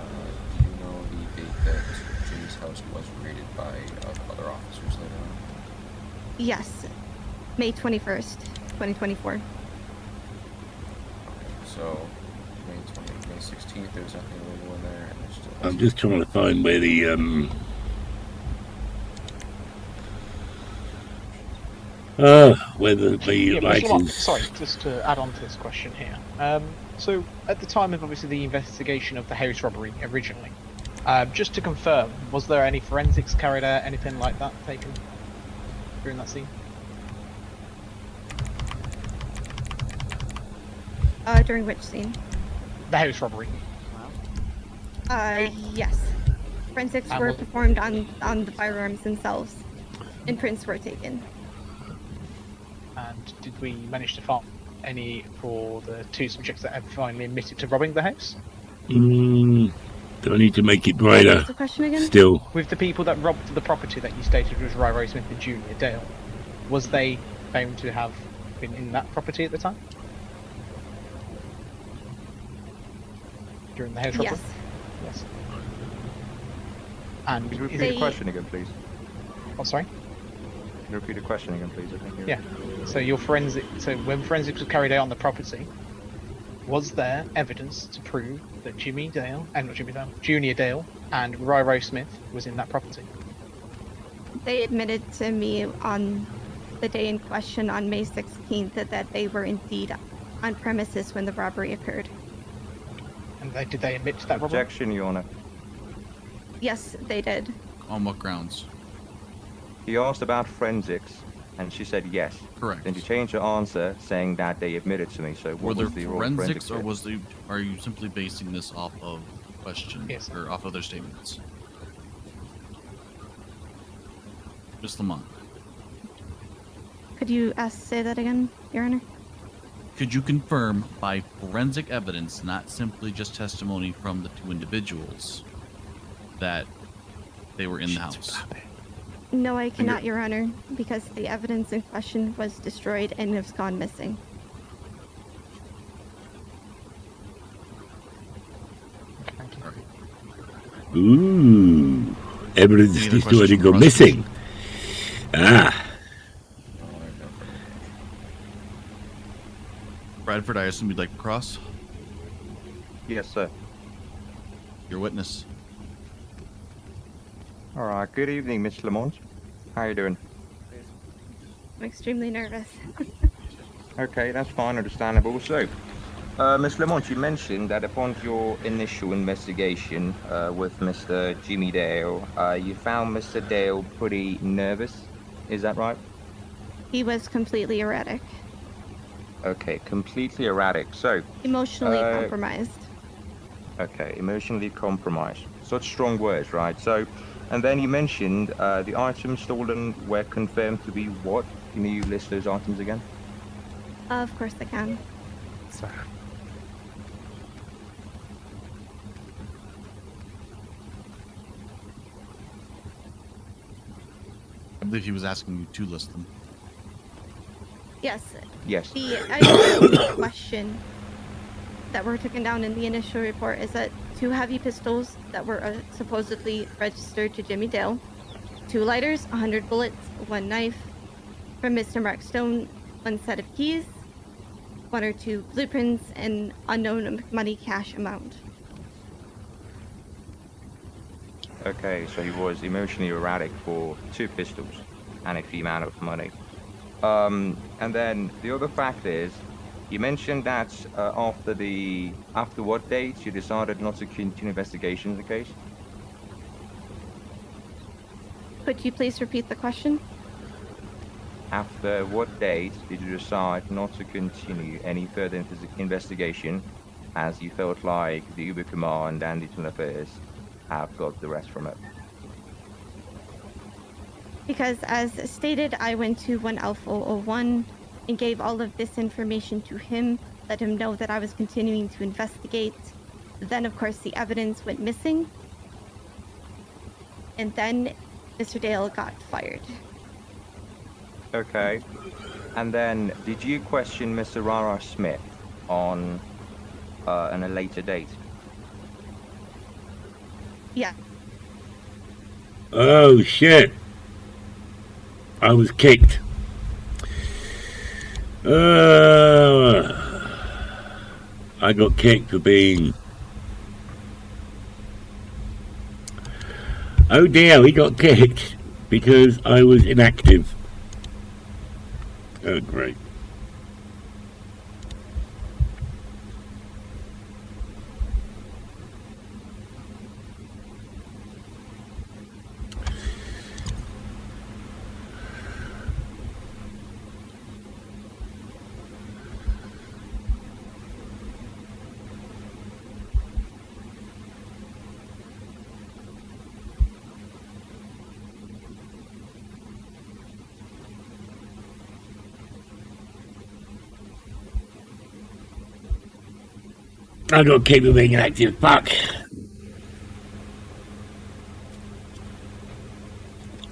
you know the date that Jimmy's house was raided by other officers later on? Yes, May 21st, 2024. So, May 16th, there's nothing illegal in there, and there's still... I'm just trying to find where the license. Sorry, just to add on to this question here. So, at the time of obviously the investigation of the house robbery originally, just to confirm, was there any forensics carried out, anything like that taken during that scene? During which scene? The house robbery. Yes. Forensics were performed on the firearms themselves, and prints were taken. And did we manage to find any for the two subjects that have finally admitted to robbing the house? Do I need to make it brighter? What's the question again? Still. With the people that robbed the property that you stated was R.I. Smith and Junior Dale, was they found to have been in that property at the time? During the house robbery? Yes. And could you repeat the question again, please? Oh, sorry? Can you repeat the question again, please? I think you're... Yeah. So when forensics was carried out on the property, was there evidence to prove that Junior Dale and R.I. Smith was in that property? They admitted to me on the day in question on May 16th that they were indeed on premises when the robbery occurred. And did they admit to that robbery? Objection, Your Honor. Yes, they did. On what grounds? He asked about forensics. And she said yes. Correct. Then she changed her answer, saying that they admitted to me. So Were what there was the raw forensics, or check? are you simply basing this off of questions Yes. or off of their statements? Miss Lamont, Could you say that again, Your Honor? could you confirm by forensic evidence, not simply just testimony from the two individuals, that they were in the house? No, I cannot, Your Honor, because the evidence in question was destroyed and has gone missing. Ooh, evidence Any other destroyed questions and from go the missing. Ah, Bradford, I assume you'd like to cross? Yes, sir. Your witness. All right. Good evening, Miss Lamont. How you doing? I'm extremely nervous. Okay, that's fine, understandable. So, Miss Lamont, you mentioned that upon your initial investigation with Mr. Jimmy Dale, you found Mr. Dale pretty nervous. Is that right? He was completely erratic, Okay, completely erratic. So, emotionally compromised. okay, emotionally compromised. Such strong words, right? So, and then you mentioned the items stolen were confirmed to be what? Can you list those items again? Of course I can. Sorry. I believe he was asking you to list them. Yes. Yes. The items in question that were taken down in the initial report is that 2 heavy pistols that were supposedly registered to Jimmy Dale, 2 lighters, 100 bullets, 1 knife, from Mr. Mark Stone, 1 set of keys, 1 or 2 blueprints, and unknown money cash amount. Okay, so he was emotionally erratic for 2 pistols and a fee amount of money. And then the other fact is, you mentioned that after what date you decided not to continue investigation of the case? Could you please repeat the question? After what date did you decide not to continue any further investigation, as you felt like the Uber Command and the Internal Affairs have got the rest from it? Because as stated, I went to 1 Alpha 01 and gave all of this information to him, let him know that I was continuing to investigate. Then, of course, the evidence went missing. And then Mr. Dale got fired. Okay. And then, did you question Mr. Rara Smith on a later date? Yeah. oh shit. I was kicked. I got kicked for being... Oh dear, we got kicked because I was inactive. Oh great. I got kicked for being inactive. Fuck.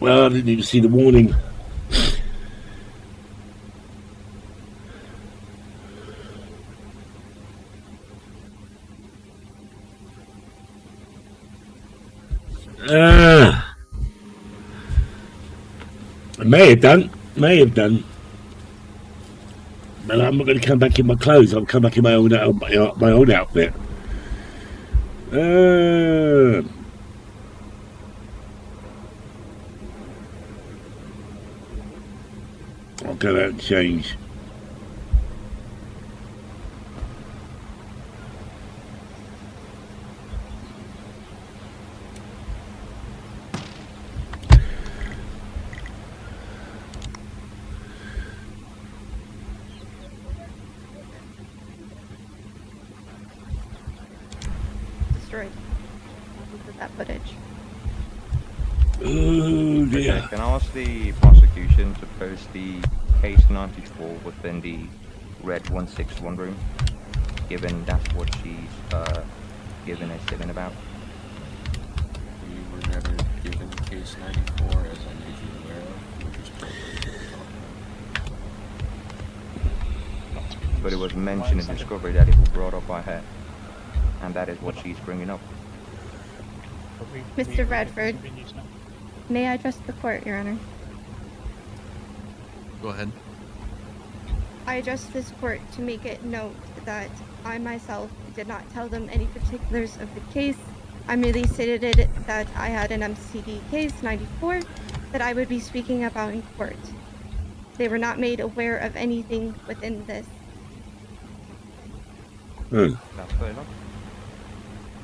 Well, I didn't even see the warning. I may have done. But I'm not going to come back in my clothes. I'll come back in my own outfit. I'll go out and change. destroyed because of that footage. Oh dear. Okay, can I ask the prosecution to post the case 94 within the red 161 room, given that's what she's given a statement about? We were never given case 94, as I made you aware of. We were just told But it was mentioned in discovery that it was brought up by her, and that is what she's bringing up. Mr. Bradford, may I address the court, Your Honor? Go ahead. I address this court to make it note that I myself did not tell them any particulars of the case. I merely stated that I had an MCD case 94 that I would be speaking about in court. They were not made aware of anything within this. That's fair enough.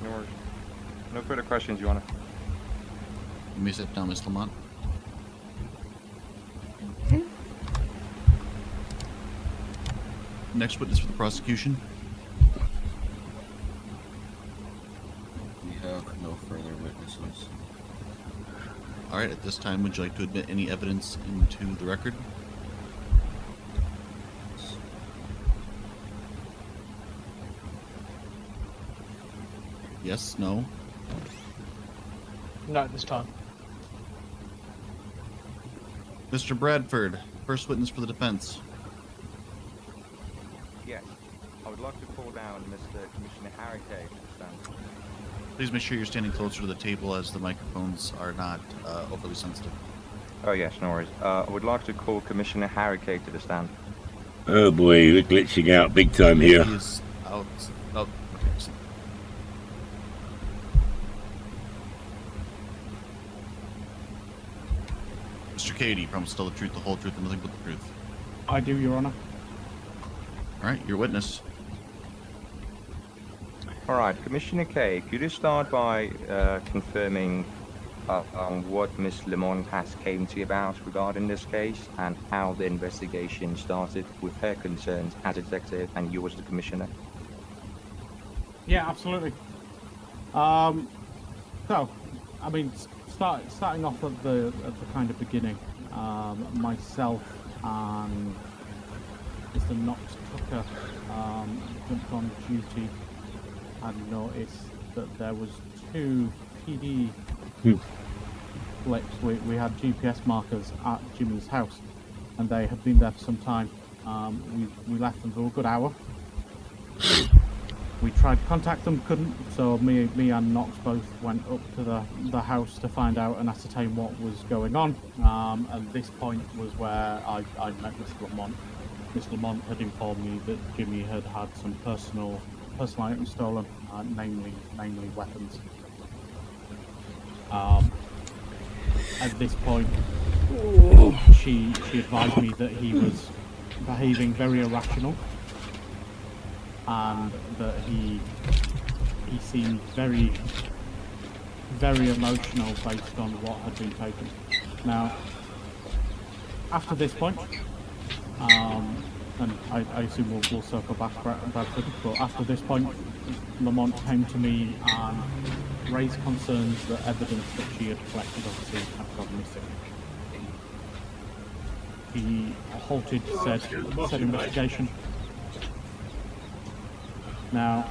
No worries. No further questions, Your Honor. You may sit down, Miss Lamont. Okay. Next witness for the prosecution. we have no further witnesses. All right, at this time, would you like to admit any evidence into the record? Yes, no? Not at this time. Mr. Bradford, first witness for the defense. Yes. I would like to call down Mr. Commissioner Harry Kay to the stand. Please make sure you're standing closer to the table as the microphones are not overly sensitive. Oh yes, no worries. I would like to call Commissioner Harry Kay to the stand. Oh boy, we're glitching out big time here. He is out. Oh, okay. Mr. Cady, promise to tell the truth, the whole truth, and nothing but the truth. I do, Your Honor. All right, your witness. All right, Commissioner Kay, could you start by confirming what Miss Lamont has came to you about regarding this case and how the investigation started with her concerns as executive and you as the commissioner? Yeah, absolutely. So, I mean, starting off at the kind of beginning, myself and Mr. Knox Tucker jumped on duty and noticed that there was two PD flips. We had GPS markers at Jimmy's house, and they had been there for some time. We left them for a good hour. We tried to contact them, couldn't, so me and Knox both went up to the house to find out and ascertain what was going on. And this point was where I met Mr. Lamont. Mr. Lamont had informed me that Jimmy had had some personal items stolen, namely weapons. At this point, she advised me that he was behaving very irrational, and that he seemed very, very emotional based on what had been taken. Now, after this point, and I assume we'll circle back, Bradford, but after this point, Lamont came to me and raised concerns that evidence that she had collected obviously had gone missing. He halted said investigation. Now,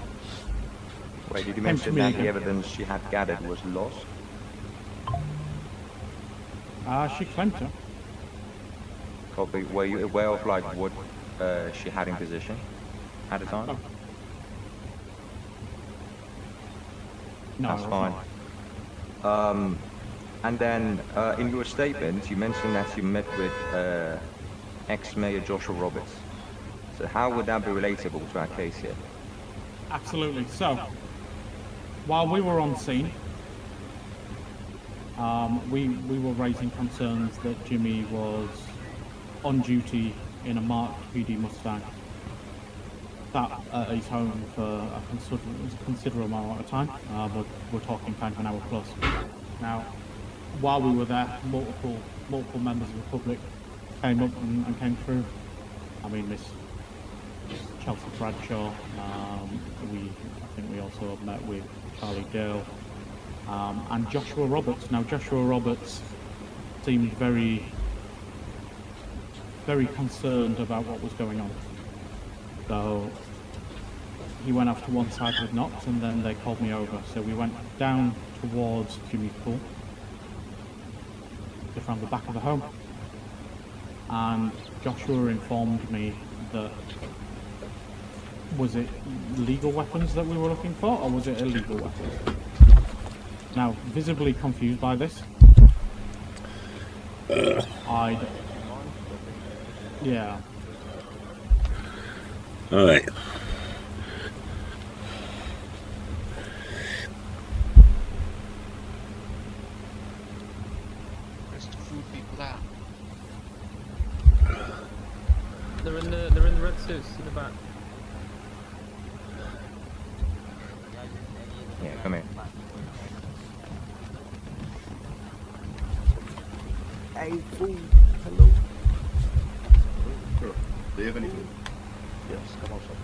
wait, did you mention that the evidence she had gathered was lost? She claimed to. Copy. Were you aware of like what she had in possession at the time? No, that's fine. And then in your statement, you mentioned that you met with ex-mayor Joshua Roberts. So how would that be relatable to our case here? Absolutely. So, while we were on scene, we were raising concerns that Jimmy was on duty in a marked PD Mustang, sat at his home for a considerable amount of time. We're talking kind of an hour plus. Now, while we were there, multiple members of the public came up and came through. I mean, Miss Chelsea Bradshaw. I think we also met with Charlie Dale, and Joshua Roberts. Now, Joshua Roberts seemed very concerned about what was going on. So he went off to one side with Knox, and then they called me over. So we went down towards Jimmy's pool, just around the back of the home. And Joshua informed me that, was it legal weapons that we were looking for, or was it illegal weapons? Now, visibly confused by this, yeah. All right. Where's the food people at? They're in the red suits in the back. Yeah, come here. Hey, food. Hello. Sure. Do you have any food? Yes, come on, sir.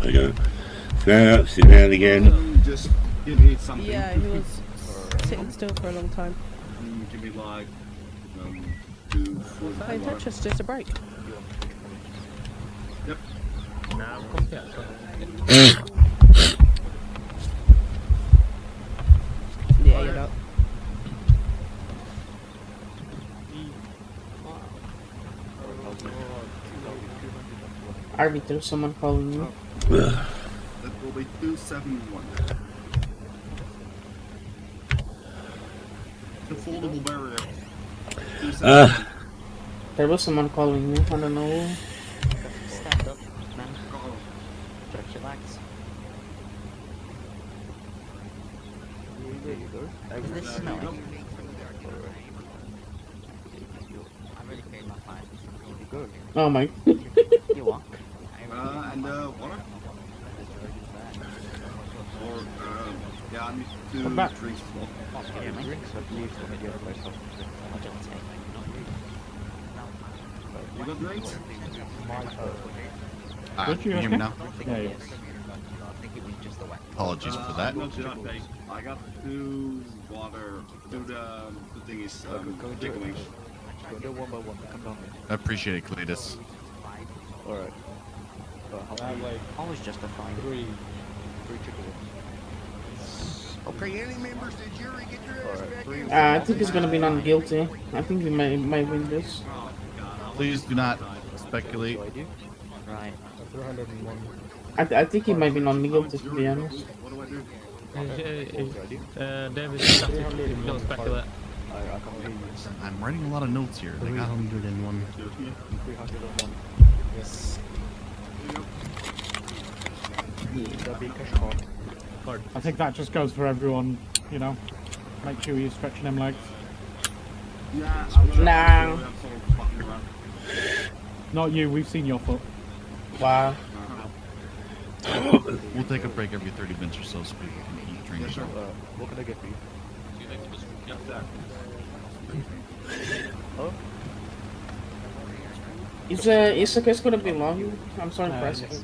There you go. Stand up, sit down again. Just give me something. Yeah, he was sitting still for a long time. Give me like 2 food. Paying attention, it's just a break. Yep. Now, come here. Yeah, you're not. Arby, there's someone calling you. That will be 271. The foldable barrier. 271. There was someone calling you. I don't know. Stand up, man. Stretch your legs. There you go. Is this smelling? I really paid my fine. Good. Oh my. You what? And water? Or, yeah, I need to Come back. drinks as well. Yeah, mate. Drinks, I believe, from the other place. I don't take. You got drinks? Don't you Can you hear me now? Yeah, yeah. I think it was just the wet. Apologies for that. No, I got 2 water, 2 the thing is chicken wings. Go do one by one. Come down here. I appreciate it, Cletus. Alright. How many? I was just a fine. 3 chicken wings. Okay, any members of the jury get your ass back in? I think he's gonna be not guilty. I think he might win this. Please do not speculate. Right. 301. I think he might be not guilty, to be honest. What do I do? David, don't speculate. I can't hear you. I'm writing a lot of notes here. They got 301. 301. Yes. That'll be cash card. I think that just goes for everyone, you know. Make sure you're stretching them legs. Yeah, Nah. Not you, we've seen your foot. Wow. We'll take a break every 30 minutes or so people can eat, drink. What can I get for you? Is the case gonna be long? I'm so impressed. Yes.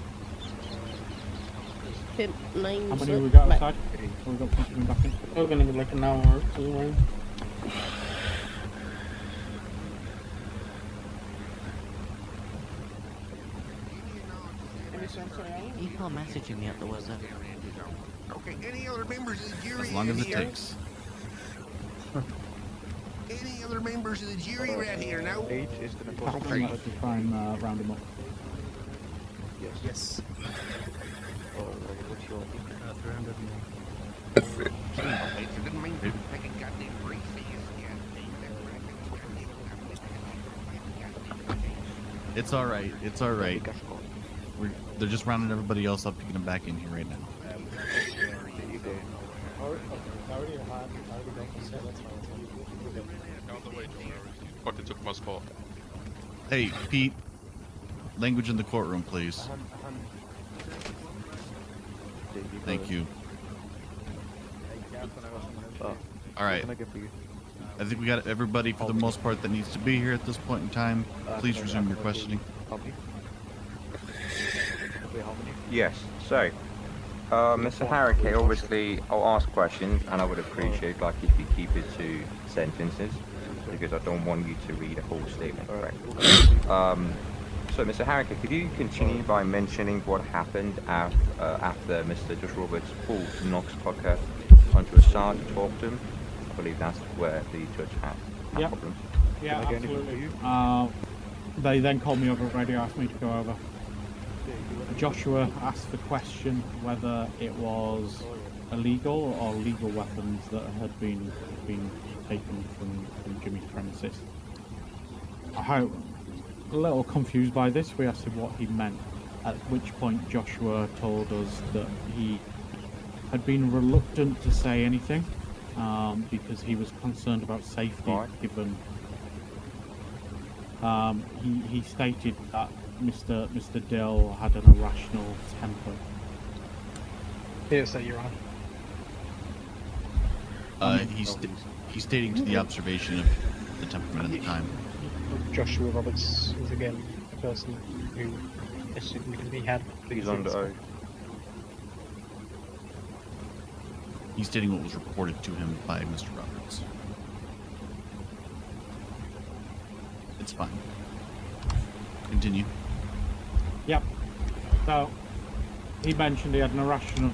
Pimp names. How many have we got outside? Or we got people coming back in? We're gonna be like an hour or 2, right? You can't message me at the WhatsApp. Okay, any other members of the jury? As long as it here? takes. Any other members of the jury right here now? Age is gonna cost Perhaps we might have to try and round them up. Yes. Yes. Alright, what's your 301. Okay, so didn't mean to take a goddamn break for you. It's all right. It's all right. They're just rounding everybody else up, picking them back in here right now. There you go. What, they took my spot? Hey, Pete. Language in the courtroom, please. Thank you. All right. What can I get for you? I think we got everybody for the most part that needs to be here at this point in time. Please resume your questioning. Yes, so, Mr. Harrick, obviously I'll ask questions, and I would appreciate like if you keep it to sentences, because I don't want you to read a whole statement, correct? So, Mr. Harrick, could you continue by mentioning what happened after Mr. Josh Roberts pulled Knox Tucker onto a side to talk to him? I believe that's where the judge had problems. Yeah, absolutely. They then called me over radio, asked me to go over. Joshua asked the question whether it was illegal or legal weapons that had been taken from Jimmy's premises. I'm a little confused by this. We asked him what he meant, at which point Joshua told us that he had been reluctant to say anything because he was concerned about safety, given he stated that Mr. Dill had an irrational temper. Yes, sir, Your Honor. He's stating to the observation of the temperament at the time. Joshua Roberts is again a person who assumed he had. He's under oath. He's stating what was reported to him by Mr. Roberts. It's fine. Continue. Yep. So, he mentioned he had an irrational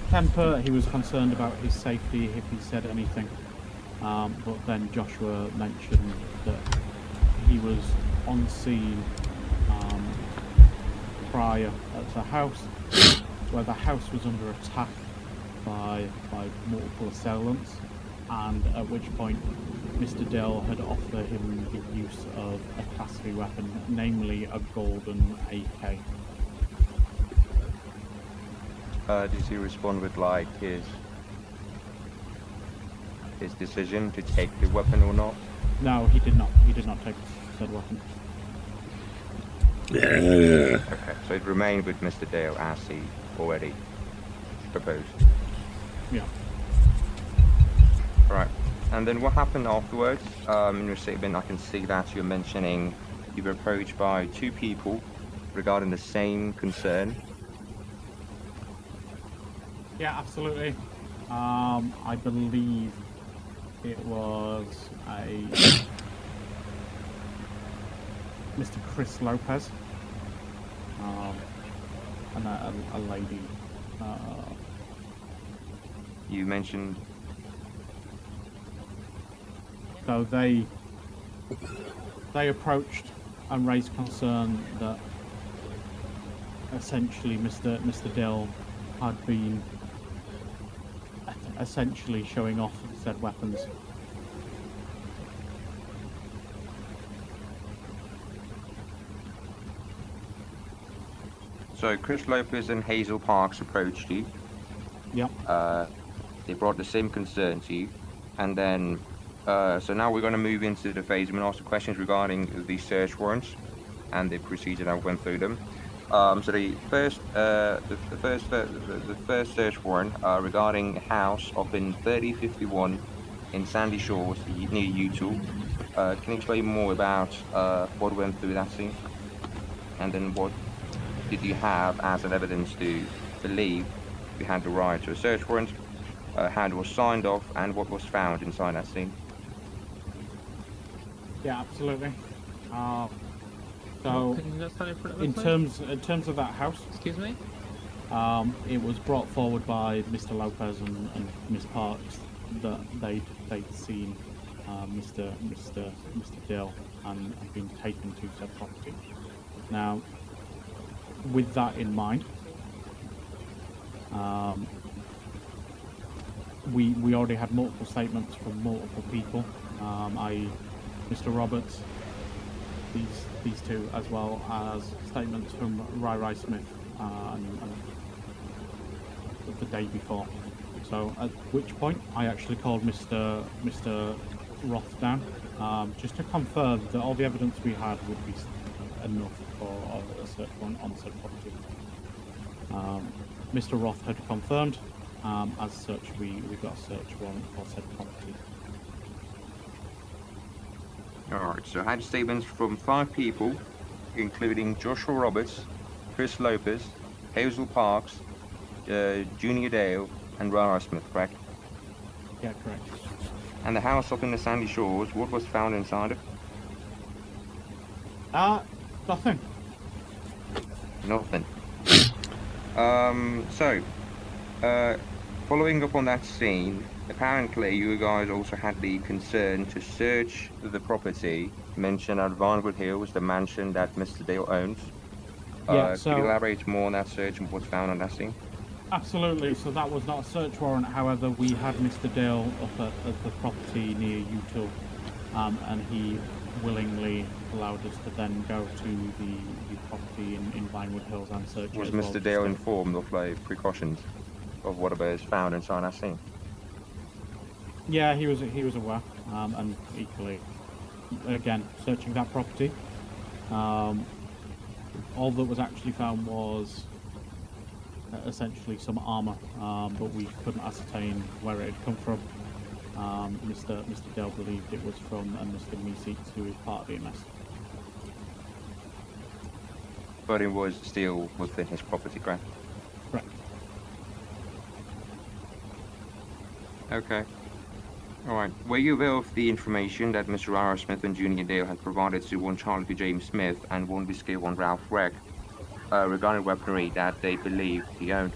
temper. He was concerned about his safety if he said anything. But then Joshua mentioned that he was on scene prior at the house, where the house was under attack by multiple assailants, and at which point Mr. Dill had offered him the use of a Class 3 weapon, namely a golden AK. Did he respond with like his decision to take the weapon or not? No, he did not. He did not take said weapon. Okay, so it remained with Mr. Dale as he already proposed. Yeah. Right. And then what happened afterwards? In your statement, I can see that you're mentioning you were approached by two people regarding the same concern. Yeah, absolutely. I believe it was a Mr. Chris Lopez and a lady. You mentioned. So they approached and raised concern that essentially Mr. Dill had been essentially showing off said weapons. So Chris Lopez and Hazel Parks approached you. Yep. They brought the same concern to you, and then so now we're going to move into the phase. I'm going to ask the questions regarding the search warrants and the procedure that went through them. So the first search warrant regarding a house up in 3051 in Sandy Shores near U2. Can you explain more about what went through that scene, and then what did you have as an evidence to believe you had the right to a search warrant, how it was signed off, and what was found inside that scene? Yeah, absolutely. So, in terms of that house, excuse me, it was brought forward by Mr. Lopez and Miss Parks that they'd seen Mr. Dill and been taken to said property. Now, with that in mind, we already had multiple statements from multiple people, Mr. Roberts, these two, as well as statements from Rai Smith and the day before. So at which point I actually called Mr. Roth down, just to confirm that all the evidence we had would be enough for a search warrant on said property. Mr. Roth had confirmed, as such we got a search warrant for said property. Alright, so I had statements from 5 people, including Joshua Roberts, Chris Lopez, Hazel Parks, Junior Dale, and Rara Smith, correct? Yeah, correct. And the house up in the Sandy Shores, what was found inside it? Nothing. Nothing. Following up on that scene, apparently you guys also had the concern to search the property mentioned at Vinewood Hills, the mansion that Mr. Dale owns. Yeah, Could you elaborate more on that search and what's found on that scene? Absolutely. So that was not a search warrant. However, we had Mr. Dale up at the property near Util, and he willingly allowed us to then go to the property in Vinewood Hills and search it. Was as well, Mr. Dale informed of like precautions of whatever is found inside that scene? Yeah, he was aware, and equally, again, searching that property. All that was actually found was essentially some armour, but we couldn't ascertain where it had come from. Mr. Dale believed it was from Mr. Meeseeks, who is part of EMS. But it was still within his property, correct? Correct. Okay. Alright. Were you aware of the information that Mr. R. Smith and Junior Dale had provided to one Charlie P. James Smith and one Whiskey one Ralph Reck regarding weaponry that they believed he owned?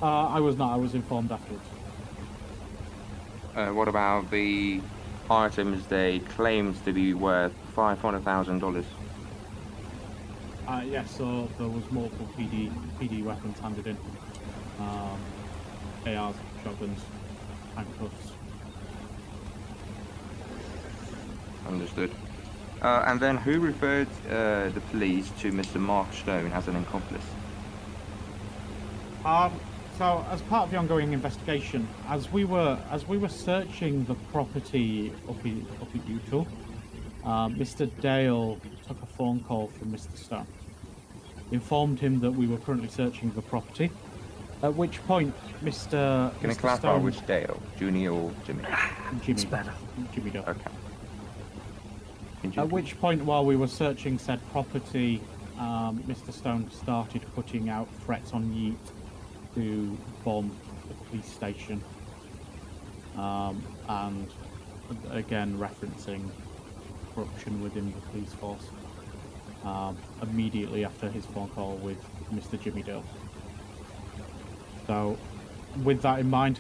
I was not. I was informed afterwards. What about the items they claimed to be worth $500,000? Yes, so there was multiple PD weapons handed in. ARs, shotguns, handcuffs. Understood. And then who referred the police to Mr. Mark Stone as an accomplice? So, as part of the ongoing investigation, as we were searching the property up at Util, Mr. Dale took a phone call from Mr. Stone, informed him that we were currently searching the property. At which point, Mr. Can I Mr. clarify Stone, which Dale, Junior or Jimmy? Jimmy. Jimmy Dale. Okay. At which point, while we were searching said property, Mr. Stone started putting out threats on Yeet to bomb the police station, and again referencing corruption within the police force. Immediately after his phone call with Mr. Jimmy Dale. So, with that in mind,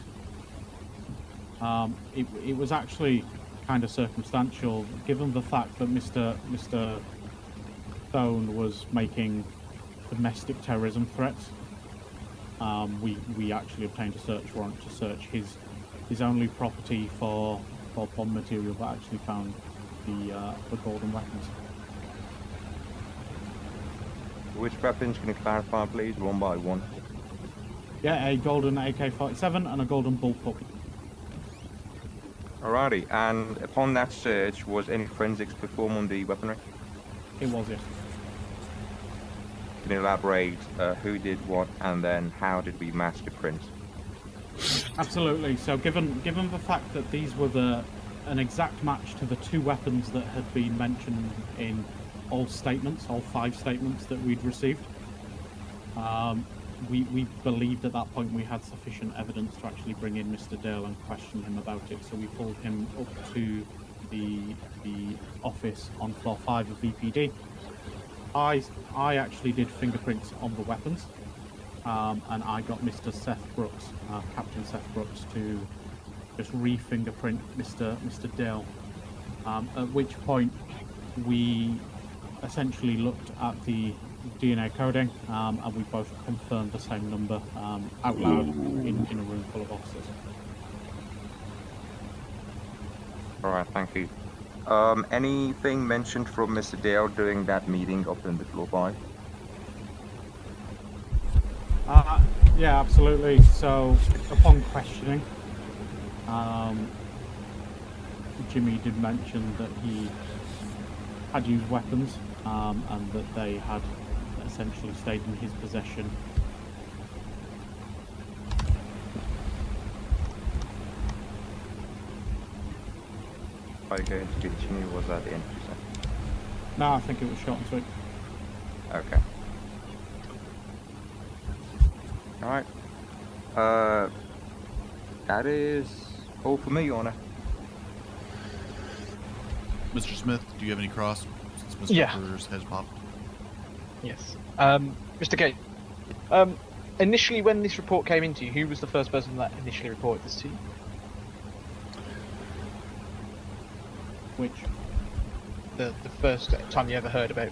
it was actually kind of circumstantial, given the fact that Mr. Stone was making domestic terrorism threats. We actually obtained a search warrant to search his only property for bomb material, but actually found the golden weapons. Which weapons can you clarify, please, one by one? Yeah, a golden AK-47 and a golden bullpup. Alrighty, and upon that search, was any forensics performed on the weaponry? It was, yes. Can you elaborate who did what, and then how did we match the prints? Absolutely. So, given the fact that these were an exact match to the 2 weapons that had been mentioned in all 5 statements that we'd received, we believed at that point we had sufficient evidence to actually bring in Mr. Dale and question him about it. So we pulled him up to the office on floor 5 of VPD. I actually did fingerprints on the weapons, and I got Mr. Seth Brooks, Captain Seth Brooks, to just re-fingerprint Mr. Dale. At which point we essentially looked at the DNA coding, and we both confirmed the same number out loud in a room full of officers. Alright, thank you. Anything mentioned from Mr. Dale during that meeting up in the floor 5? Yeah, absolutely. So, upon questioning, Jimmy did mention that he had used weapons, and that they had essentially stayed in his possession. by going to get Jimmy? Was that the end? No, I think it was short and sweet. Okay. Alright. That is all for me, Your Honor. Mr. Smith, do you have any cross? Since Mr. Yeah. Furr's has popped. Yes. Mr. K. Initially, when this report came into you, who was the first person that initially reported this to you? Which? The first time you ever heard about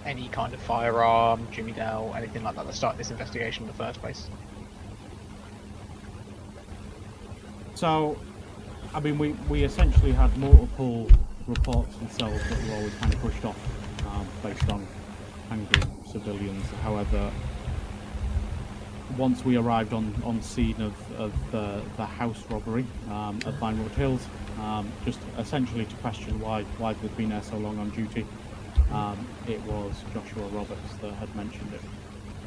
any kind of firearm, Jimmy Dale, anything like that started this investigation in the first place? So, I mean, we essentially had multiple reports themselves that were always kind of pushed off based on angry civilians. However, once we arrived on scene of the house robbery at Vinewood Hills, just essentially to question why they'd been there so long on duty, it was Joshua Roberts that had mentioned it.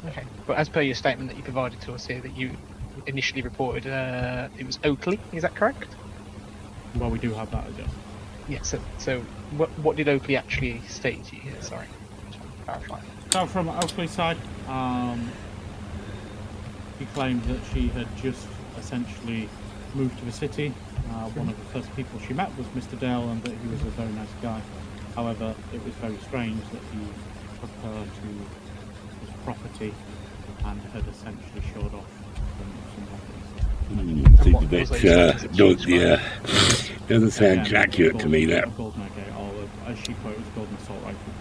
Okay, but as per your statement that you provided to us here, that you initially reported it was Oakley, is that correct? Well, we do have that, I guess. Yes. So what did Oakley actually state to you here? Sorry, just want to clarify. So from Oakley's side, he claimed that she had just essentially moved to the city. One of the first people she met was Mr. Dale, and that he was a very nice guy. However, it was very strange that he took her to his property and had essentially showed off some weapons. Doesn't sound accurate to me, that. Golden AK, or as she put it, was golden assault rifle.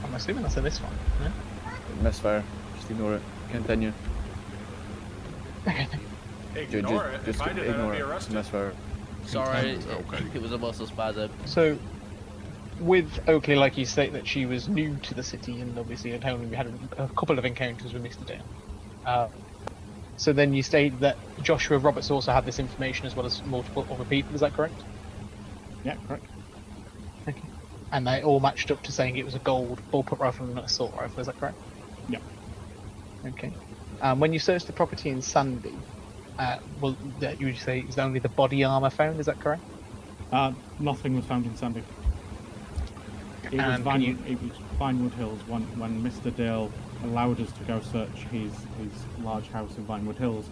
I'm assuming that's in this one, yeah? Misfire. Just ignore it. Continue. Ignore it. Just if I did that, I'd ignore be it. arrested. Misfire. Sorry, it was a muscle spasm. So, with Oakley, like you state that she was new to the city and obviously had only had a couple of encounters with Mr. Dale. So then you state that Joshua Roberts also had this information as well as multiple other people, is that correct? Yeah, correct. Okay. And they all matched up to saying it was a gold bullpup rifle and an assault rifle, is that correct? Yeah. Okay. When you searched the property in Sandy, well, you would say it was only the body armour found, is that correct? Nothing was found in Sandy. It was Vinewood Hills when Mr. Dale allowed us to go search his large house in Vinewood Hills.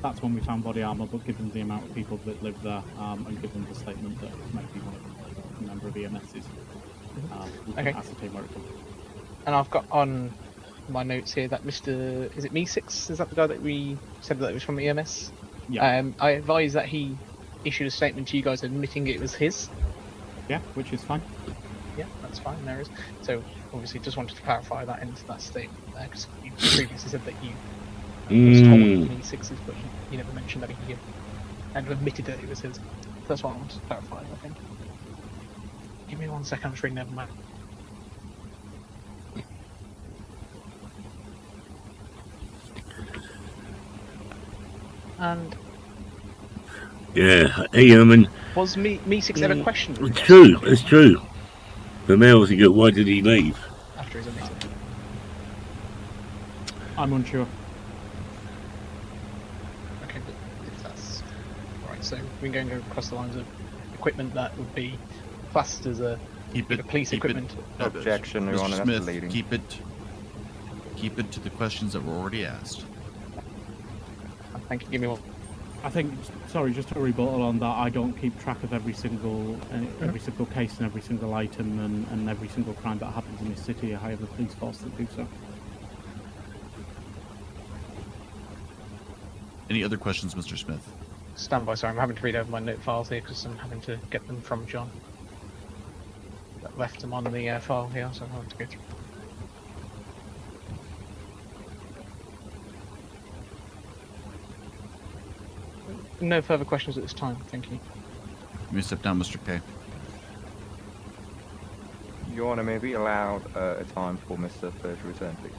That's when we found body armour, but given the amount of people that lived there, and given the statement that it might be a member of EMS's, we can ascertain where it comes from. And I've got on my notes here that Mr. Is it Me6? Is that the guy that we said that was from EMS? Yeah. I advise that he issued a statement to you guys admitting it was his. Yeah, which is fine. Yeah, that's fine. There is. So obviously, just wanted to clarify that into that statement there, because you previously said that you was told Me6's, but you never mentioned that he had admitted that it was his. That's what I wanted to clarify. I think. Give me 1 second. I'm just reading over my. And yeah, hey, was Me6 ever questioned? It's true, it's true. The mail was good. Why did he leave? After his admitted. I'm unsure. Okay, but if that's right, so we can go across the lines of equipment that would be classed as a police equipment. Objection, Your Honor, Mr. that's Smith, leading. keep it to the questions that were already asked. Thank you. Give me one. I think, sorry, just to rebuttal on that, I don't keep track of every single case and every single item and every single crime that happens in this city. I have a police force that do so. Any other questions, Mr. Smith? Stand by, sorry, I'm having to read over my note files here because I'm having to get them from John. That left them on the file here, so I'm having to go through. No further questions at this time, thank you. Let me step down, Mr. K. Your Honor, may we allow a time for Mr. Fur to return, please?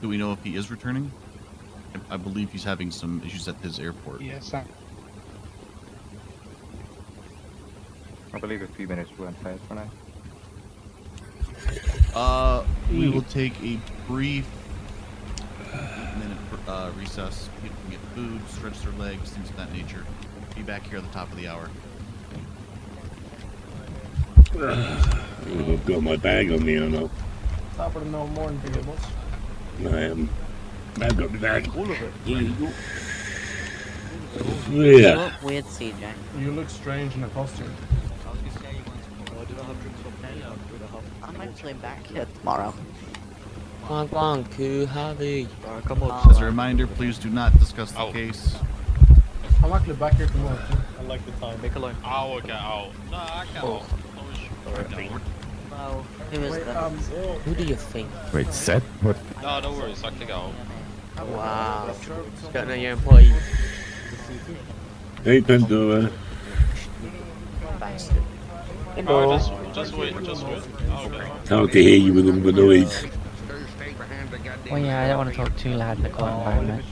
Do we know if he is returning? I believe he's having some issues at his airport. Yes, I believe a few minutes won't pass for now. We will take a brief 10-minute recess. People can get food, stretch their legs, things of that nature. Be back here at the top of the hour. I've got my bag on me or not. Top of the no morning for you, boss. I've got my bag. All of it. Here you go. You Yeah. look weird, CJ. You look strange in a costume. I'm actually back here tomorrow. Come on, Harvey. Alright, come on. As a reminder, please do not discuss the case. I'm actually back here tomorrow. Too. I like the time. Make a line. Oh, okay. Oh, no, I can't. Oh. Well, who is that? Who do you think? Wait, Seth? What? No, no worries. I can go. Wow. Got to know your employee. Hey, Pandora. Oh, just wait. Oh, okay. It's hard to hear you with all the noise. Well, yeah, I don't want to talk too loud in the quiet environment.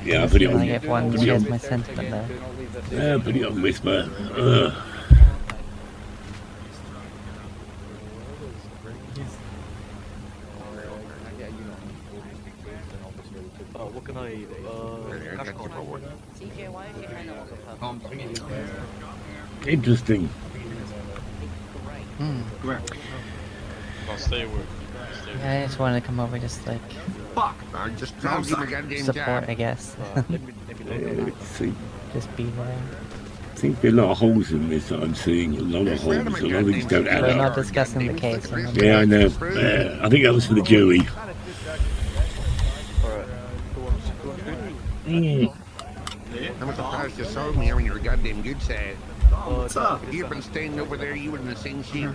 Yeah, put it I on. think everyone Put it shares on. my sentiment there. Yeah, put it on whisper. What can I eat? Cash card. CJ, why is your hand up? Interesting. Correct. I'll stay with. Yeah, I just wanted to come over just like Fuck! I just told you my goddamn support, job. I guess. Just be there. Seems to be a lot of holes in this that I'm seeing. A lot of holes. A lot of things don't add We're up. not discussing the case. Remember? Yeah, I know. I think that was for the jury. I'm surprised you sold me on your goddamn good side. What's up? If you'd been staying over there, you would have seen shit.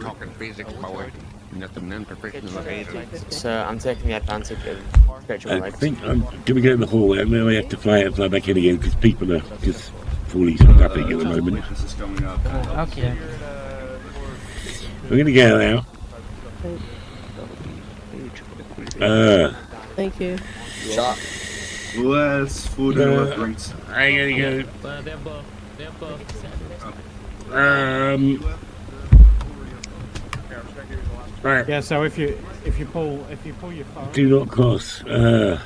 Talking physics, boy. Nothing unprofessional about it. So I'm taking the advantage of stretching my I legs. think I'm going to go in the hallway. I may have to fly out and fly back in again because people are just fully snapping at the moment. This is coming up. Okay. We're going to go now. Thank you. Shot. Who else? Food and what drinks? I gotta go. Right. Yeah. So if you pull your phone. Do not cross. Okay.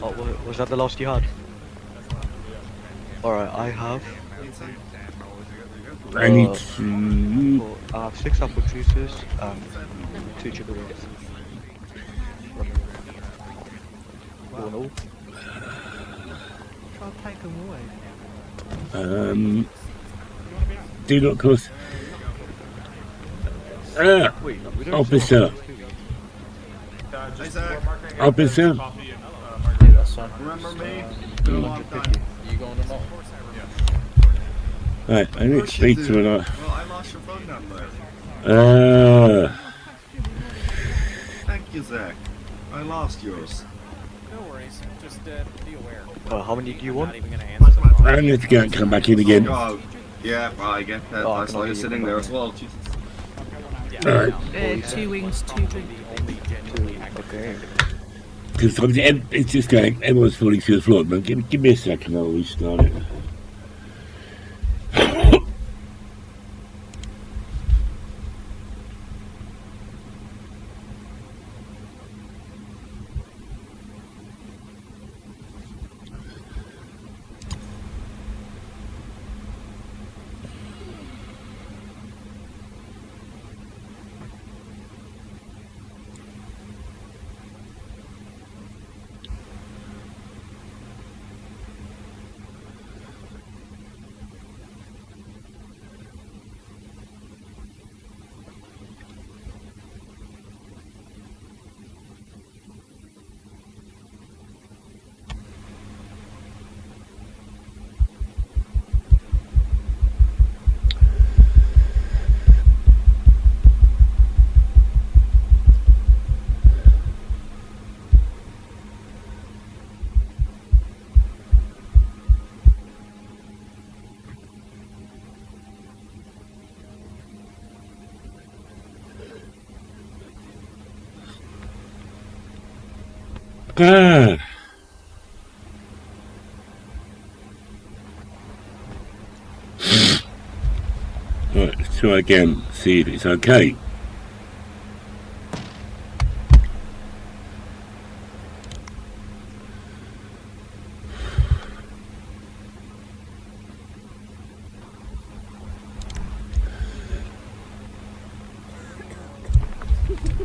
Oh, was that the last you had? Alright, I have. I need to. I have 6 apple juices and 2 chicken wings. Oh no. Try to take them away. Do not cross. Officer. Officer. Remember me? Been a long time. You going tomorrow? Right, I need to speak to her. Well, I lost your phone number. Thank you, Zach. I lost yours. No worries. Just be aware. How many do you want? I need to go and come back in again. Oh, yeah, I get that. I saw you sitting there as well. Jesus. Alright. 2 wings, 2 drinks. Okay. Because it's just going, everyone's falling through the floor. Man, give me a second, I'll restart it. Ah. try again, see if it's okay.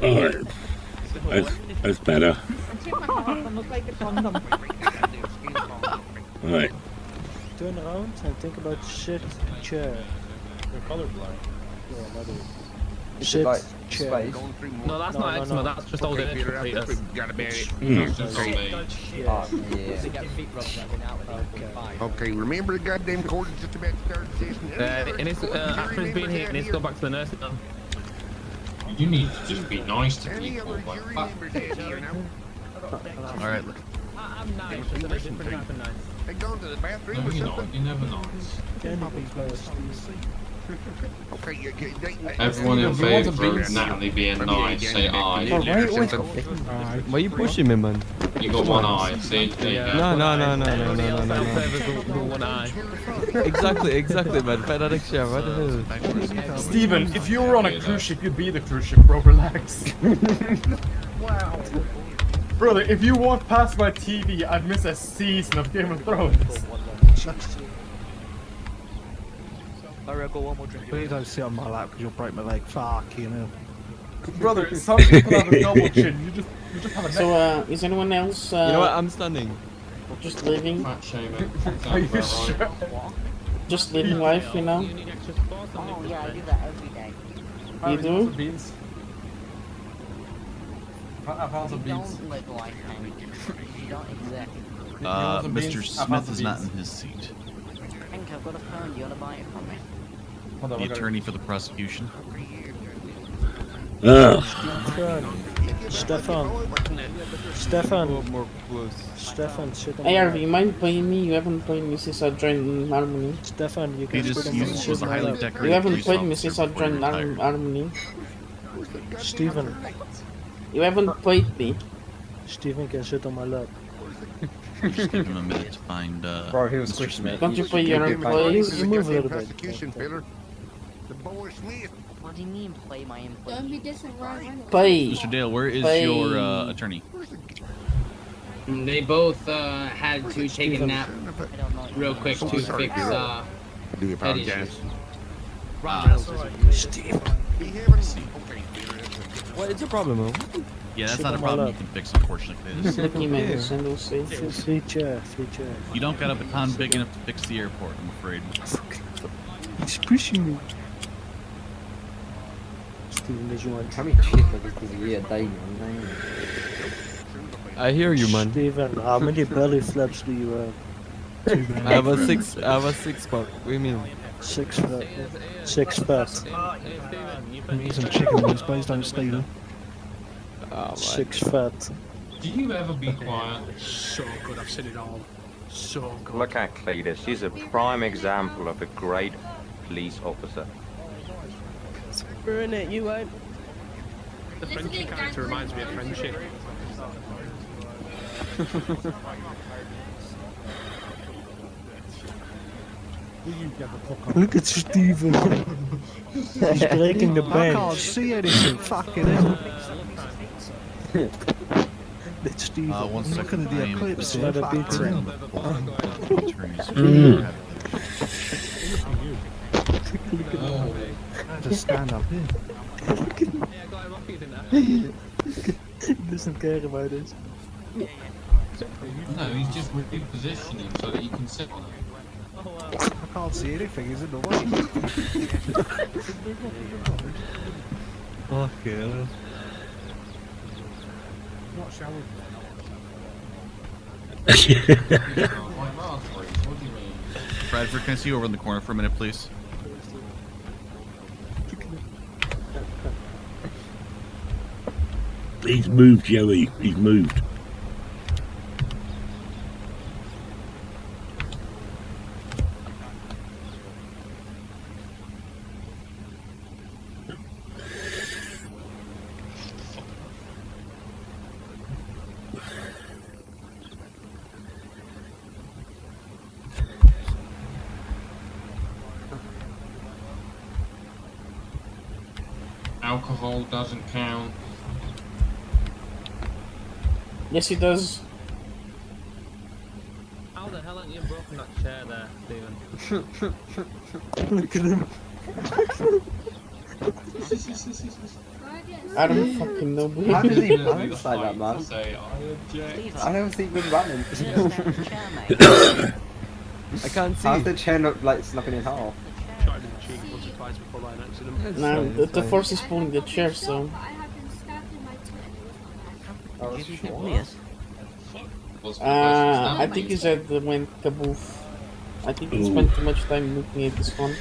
Alright, that's better. Alright. Turn around and think about shit chair. You're colorblind. Yeah, that is. Is Shit it like chair. space? No, that's not eczema, that's just old age. Okay, remember the goddamn court is just about to start the session. And it's, after he's been here, he needs to go back to the nursing home. You need to just be nice to people. Alright. I'm nice, I'm pretty nice and nice. They gone to the bathroom No, or you're something? not. You're never nice. Okay, Everyone in favour of Natalie being nice, say aye. Why are you pushing me, man? You got one eye, see? There you go. No. One eye. Exactly, man. Better next year, what the hell? Steven, if you were on a cruise ship, you'd be the cruise ship, bro. Relax. Wow. Brother, if you walked past my TV, I'd miss a season of Game of Thrones. Alright, go one more drink. Please don't sit on my lap because you'll break my leg. Fuck, you know. Brother, some people have a double chin. You just have a neck. So, is anyone else? You know what? I'm standing. Just living. Fat shaming. Are you sure? Just living life, you know. Oh yeah, I do that every day. You do? Beans. I've had some You beans. don't live life, man. You don't exactly. Mr. Smith is not in his seat. Hank, I've got a phone. Do you want to buy it from me? The attorney for the prosecution. Stefan, shit on ARV, you mind playing me? You haven't played me since I joined Harmony. Stefan, you He can just was a highly decorated You haven't police played me officer since I before he joined retired. Harmony. Steven. You haven't played me. Steven can sit on my lap. Just give him a minute to find Bro, he was Mr. Smith. Can't you play your employees? You move a little bit. Prosecution, filler. The boy Smith. What do you mean, play my employee? Don't be disrespectful. Play. Mr. Dale, where is Play. your attorney? They both had to take a nap real quick to fix I do head apologize. issues. What is your problem, man? Yeah, that's Shit not a on my problem you lap. can fix, unfortunately. It is. Lucky medicine, we'll see. Free chair. You don't got a baton big enough to fix the airport, I'm afraid. He's pushing me. Steven, did you want? I hear you, man. Steven, how many belly flaps do you have? I have a six pack. What do you mean? 6 fat. 6 fat. Need some chicken wings, please don't steal them. 6 fat. Do you ever be quiet? So good, I've said it all. So good. Look at Cletus. He's a prime example of a great police officer. Ruin it, you won't. The Frenchy character reminds me of friendship. Look at Steven. He's breaking the bench. I can't see anything. Fucking hell. That's Steven. 1 second. Looking at the eclipse. Let her beat him. I just stand up here. He doesn't care about this. No, he's just repositioning so that you can sit on it. I can't see anything, he's in the way. Fuck yeah. Not showered. Bradford, can I see you over in the corner for a minute, please? He's moved, Joey. He's moved. alcohol doesn't count. Yes, he does. How the hell haven't you broken that chair there, Stephen? Look at him. I don't fucking know. How does he balance like that, man? Steve, I never see him running. I can't see. How's the chair not like snapping in half? No, the force is pulling the chair, so. Oh, that's I think he said went kaboof. I think he spent too much time looking at this one.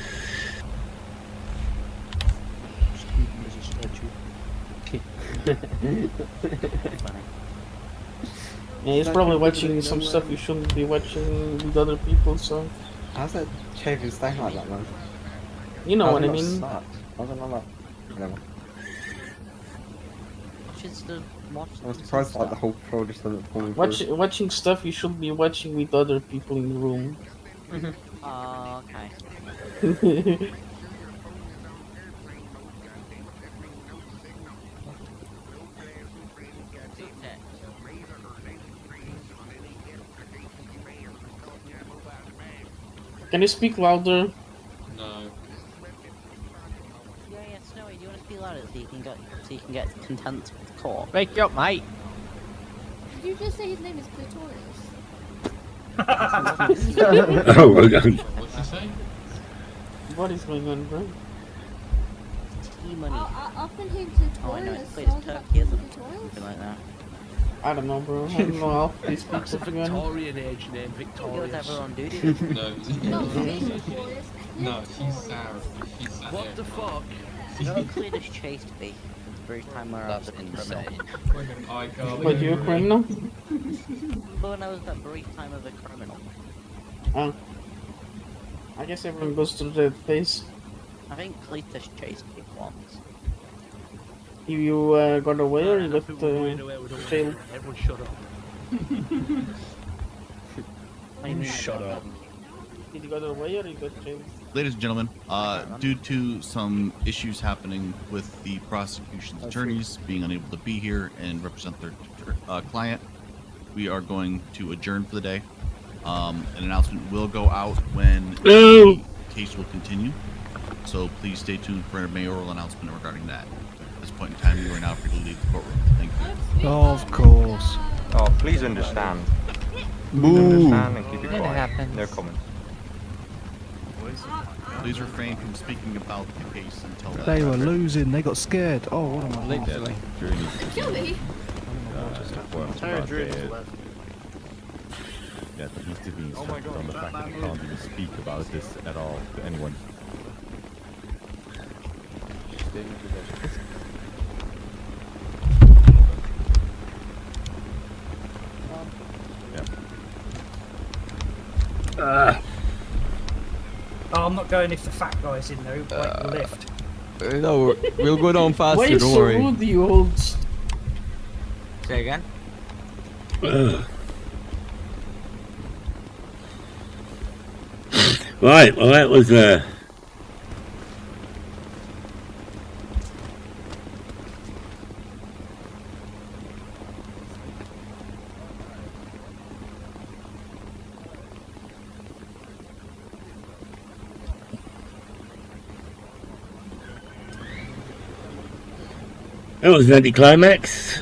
Yeah, he's probably watching some stuff you shouldn't be watching with other people, so. How's that chair even staying like that, man? You know what I mean? How's it not like? Whatever. I'm surprised like the whole floor just doesn't fall in. Watching stuff you should be watching with other people in the room. Oh, okay. Can you speak louder? No. Yeah, Snowy, do you want to speak louder so you can get content with court? Wake up, mate. Did you just say his name is Clitoris? Oh, well done. What'd you say? What is going on, bro? T-money. I've been hearing Clitoris. Oh, I know, it's played so I as was like, Turkey, isn't it? Clitoris? Something like that. I don't know, bro. I don't know how these people That's a are going. Victorian age name, It Victorious. goes ever on duty. No. No, she's Sarah. She's Sarah. What the fuck? You know how clear this chase to be? The first time where I was insane. But you're a criminal? But when I was that brief time of a criminal. Oh. I guess everyone goes through that phase. I think Cletus chased me once. You got away or you got jailed? Everyone shut up. Shut up. Did you go away or you got jailed? Ladies and gentlemen, due to some issues happening with the prosecution's attorneys being unable to be here and represent their client, we are going to adjourn for the day. An announcement will go out when the case will continue, so please stay tuned for a mayoral announcement regarding that. At this point in time, you are now free to leave the courtroom. Thank you. Of course. Oh, please understand. Boo. Understand and keep it It quiet. happens. No comments. Please refrain from speaking about the case until They were losing. They got scared. Oh, what am I Literally. Joey? That needs to be instructed on the fact that you can't even speak about this at all to anyone. Oh, I'm not going if the fat guy's in there. He'll break the lift. No, we'll go down faster. Why are you don't so worry. rude, you old... Say again? Right, well that was that was an anticlimax.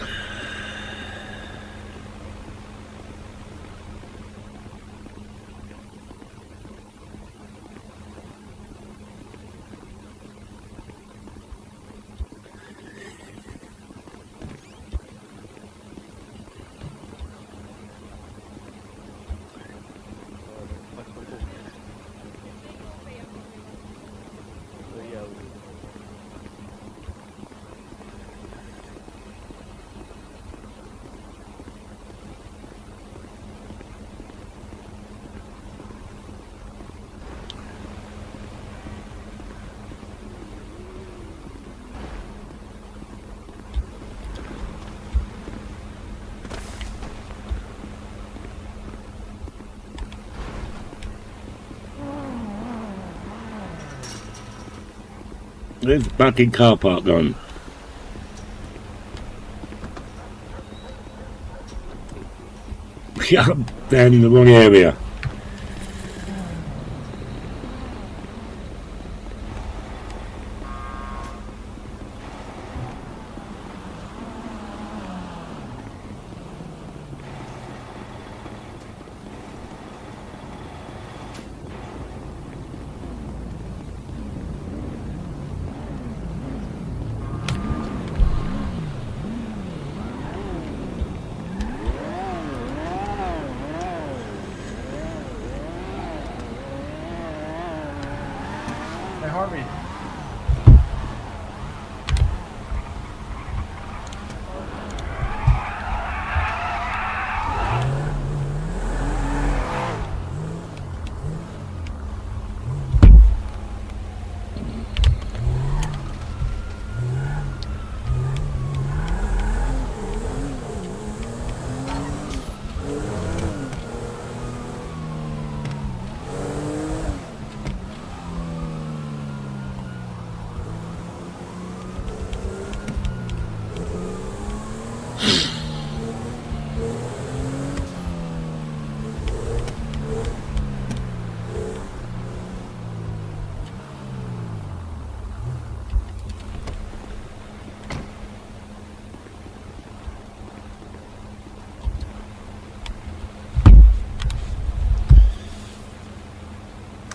There's the fucking car park gone. I'm down in the wrong area. Hey, Harvey.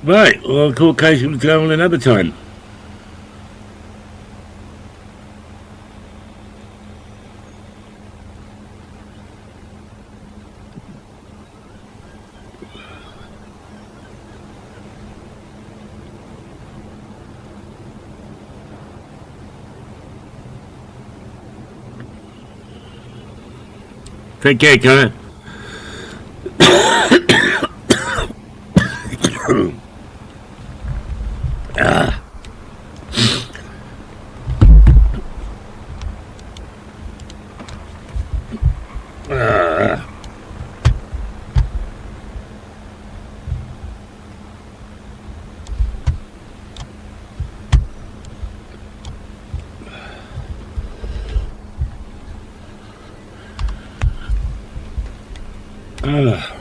Right, well, court case will go on another time. Take care, Connor. Ah. Ah. Ah.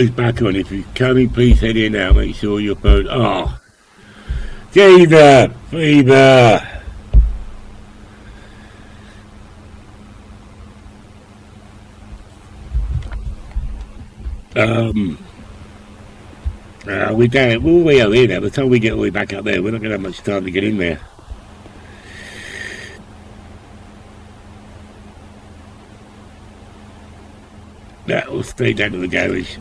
is back on. If you're coming, please head in now. Make sure your boat. Oh, Fever. We're down. We're all the way out here now. By the time we get all the way back up there, we're not going to have much time to get in there. Yeah, we'll stay down to the garage.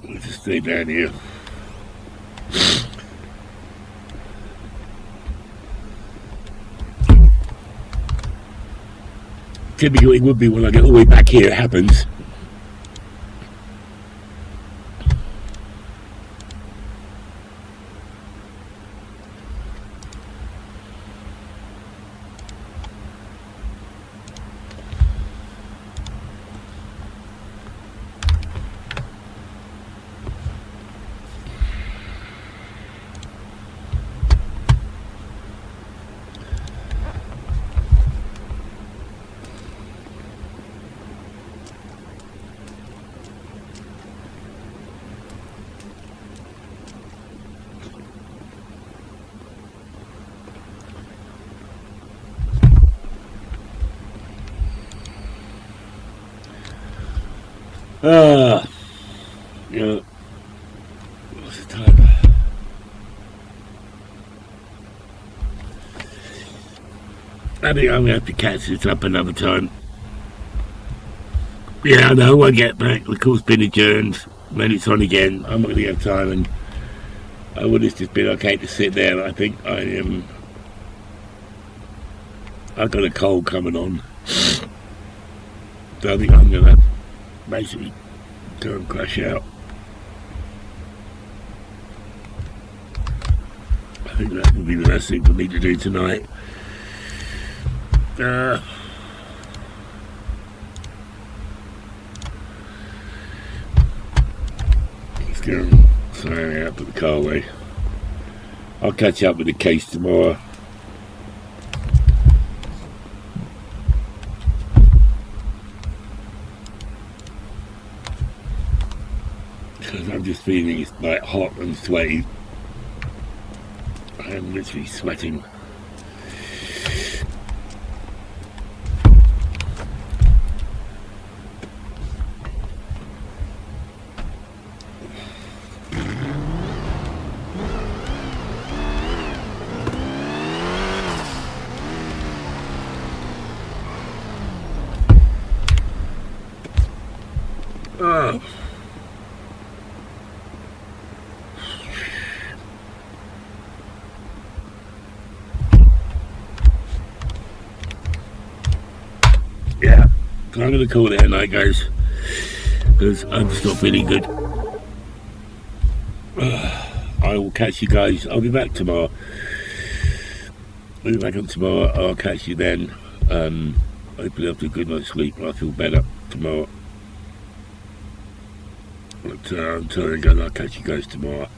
We'll just stay down here. Typically, it would be when I get all the way back here, it happens. Yeah. What's the time? I think I'm going to have to catch this up another time. Yeah, I know, I get back. The call's been adjourned. Then it's on again. I'm not going to have time, and I would have just been okay to sit there. I think I've got a cold coming on. So I think I'm going to basically go and crash out. I think that would be the best thing for me to do tonight. Let's go. Sorry, I put the car away. I'll catch up with the case tomorrow. Because I'm just feeling it's like hot and sweaty. I'm literally sweating. Yeah, I'm going to call it a night, guys, because I'm just not feeling good. I will catch you guys. I'll be back tomorrow. I'll be back on tomorrow. I'll catch you then. Hopefully after a good night's sleep, I'll feel better tomorrow. But until then, I'll catch you guys tomorrow.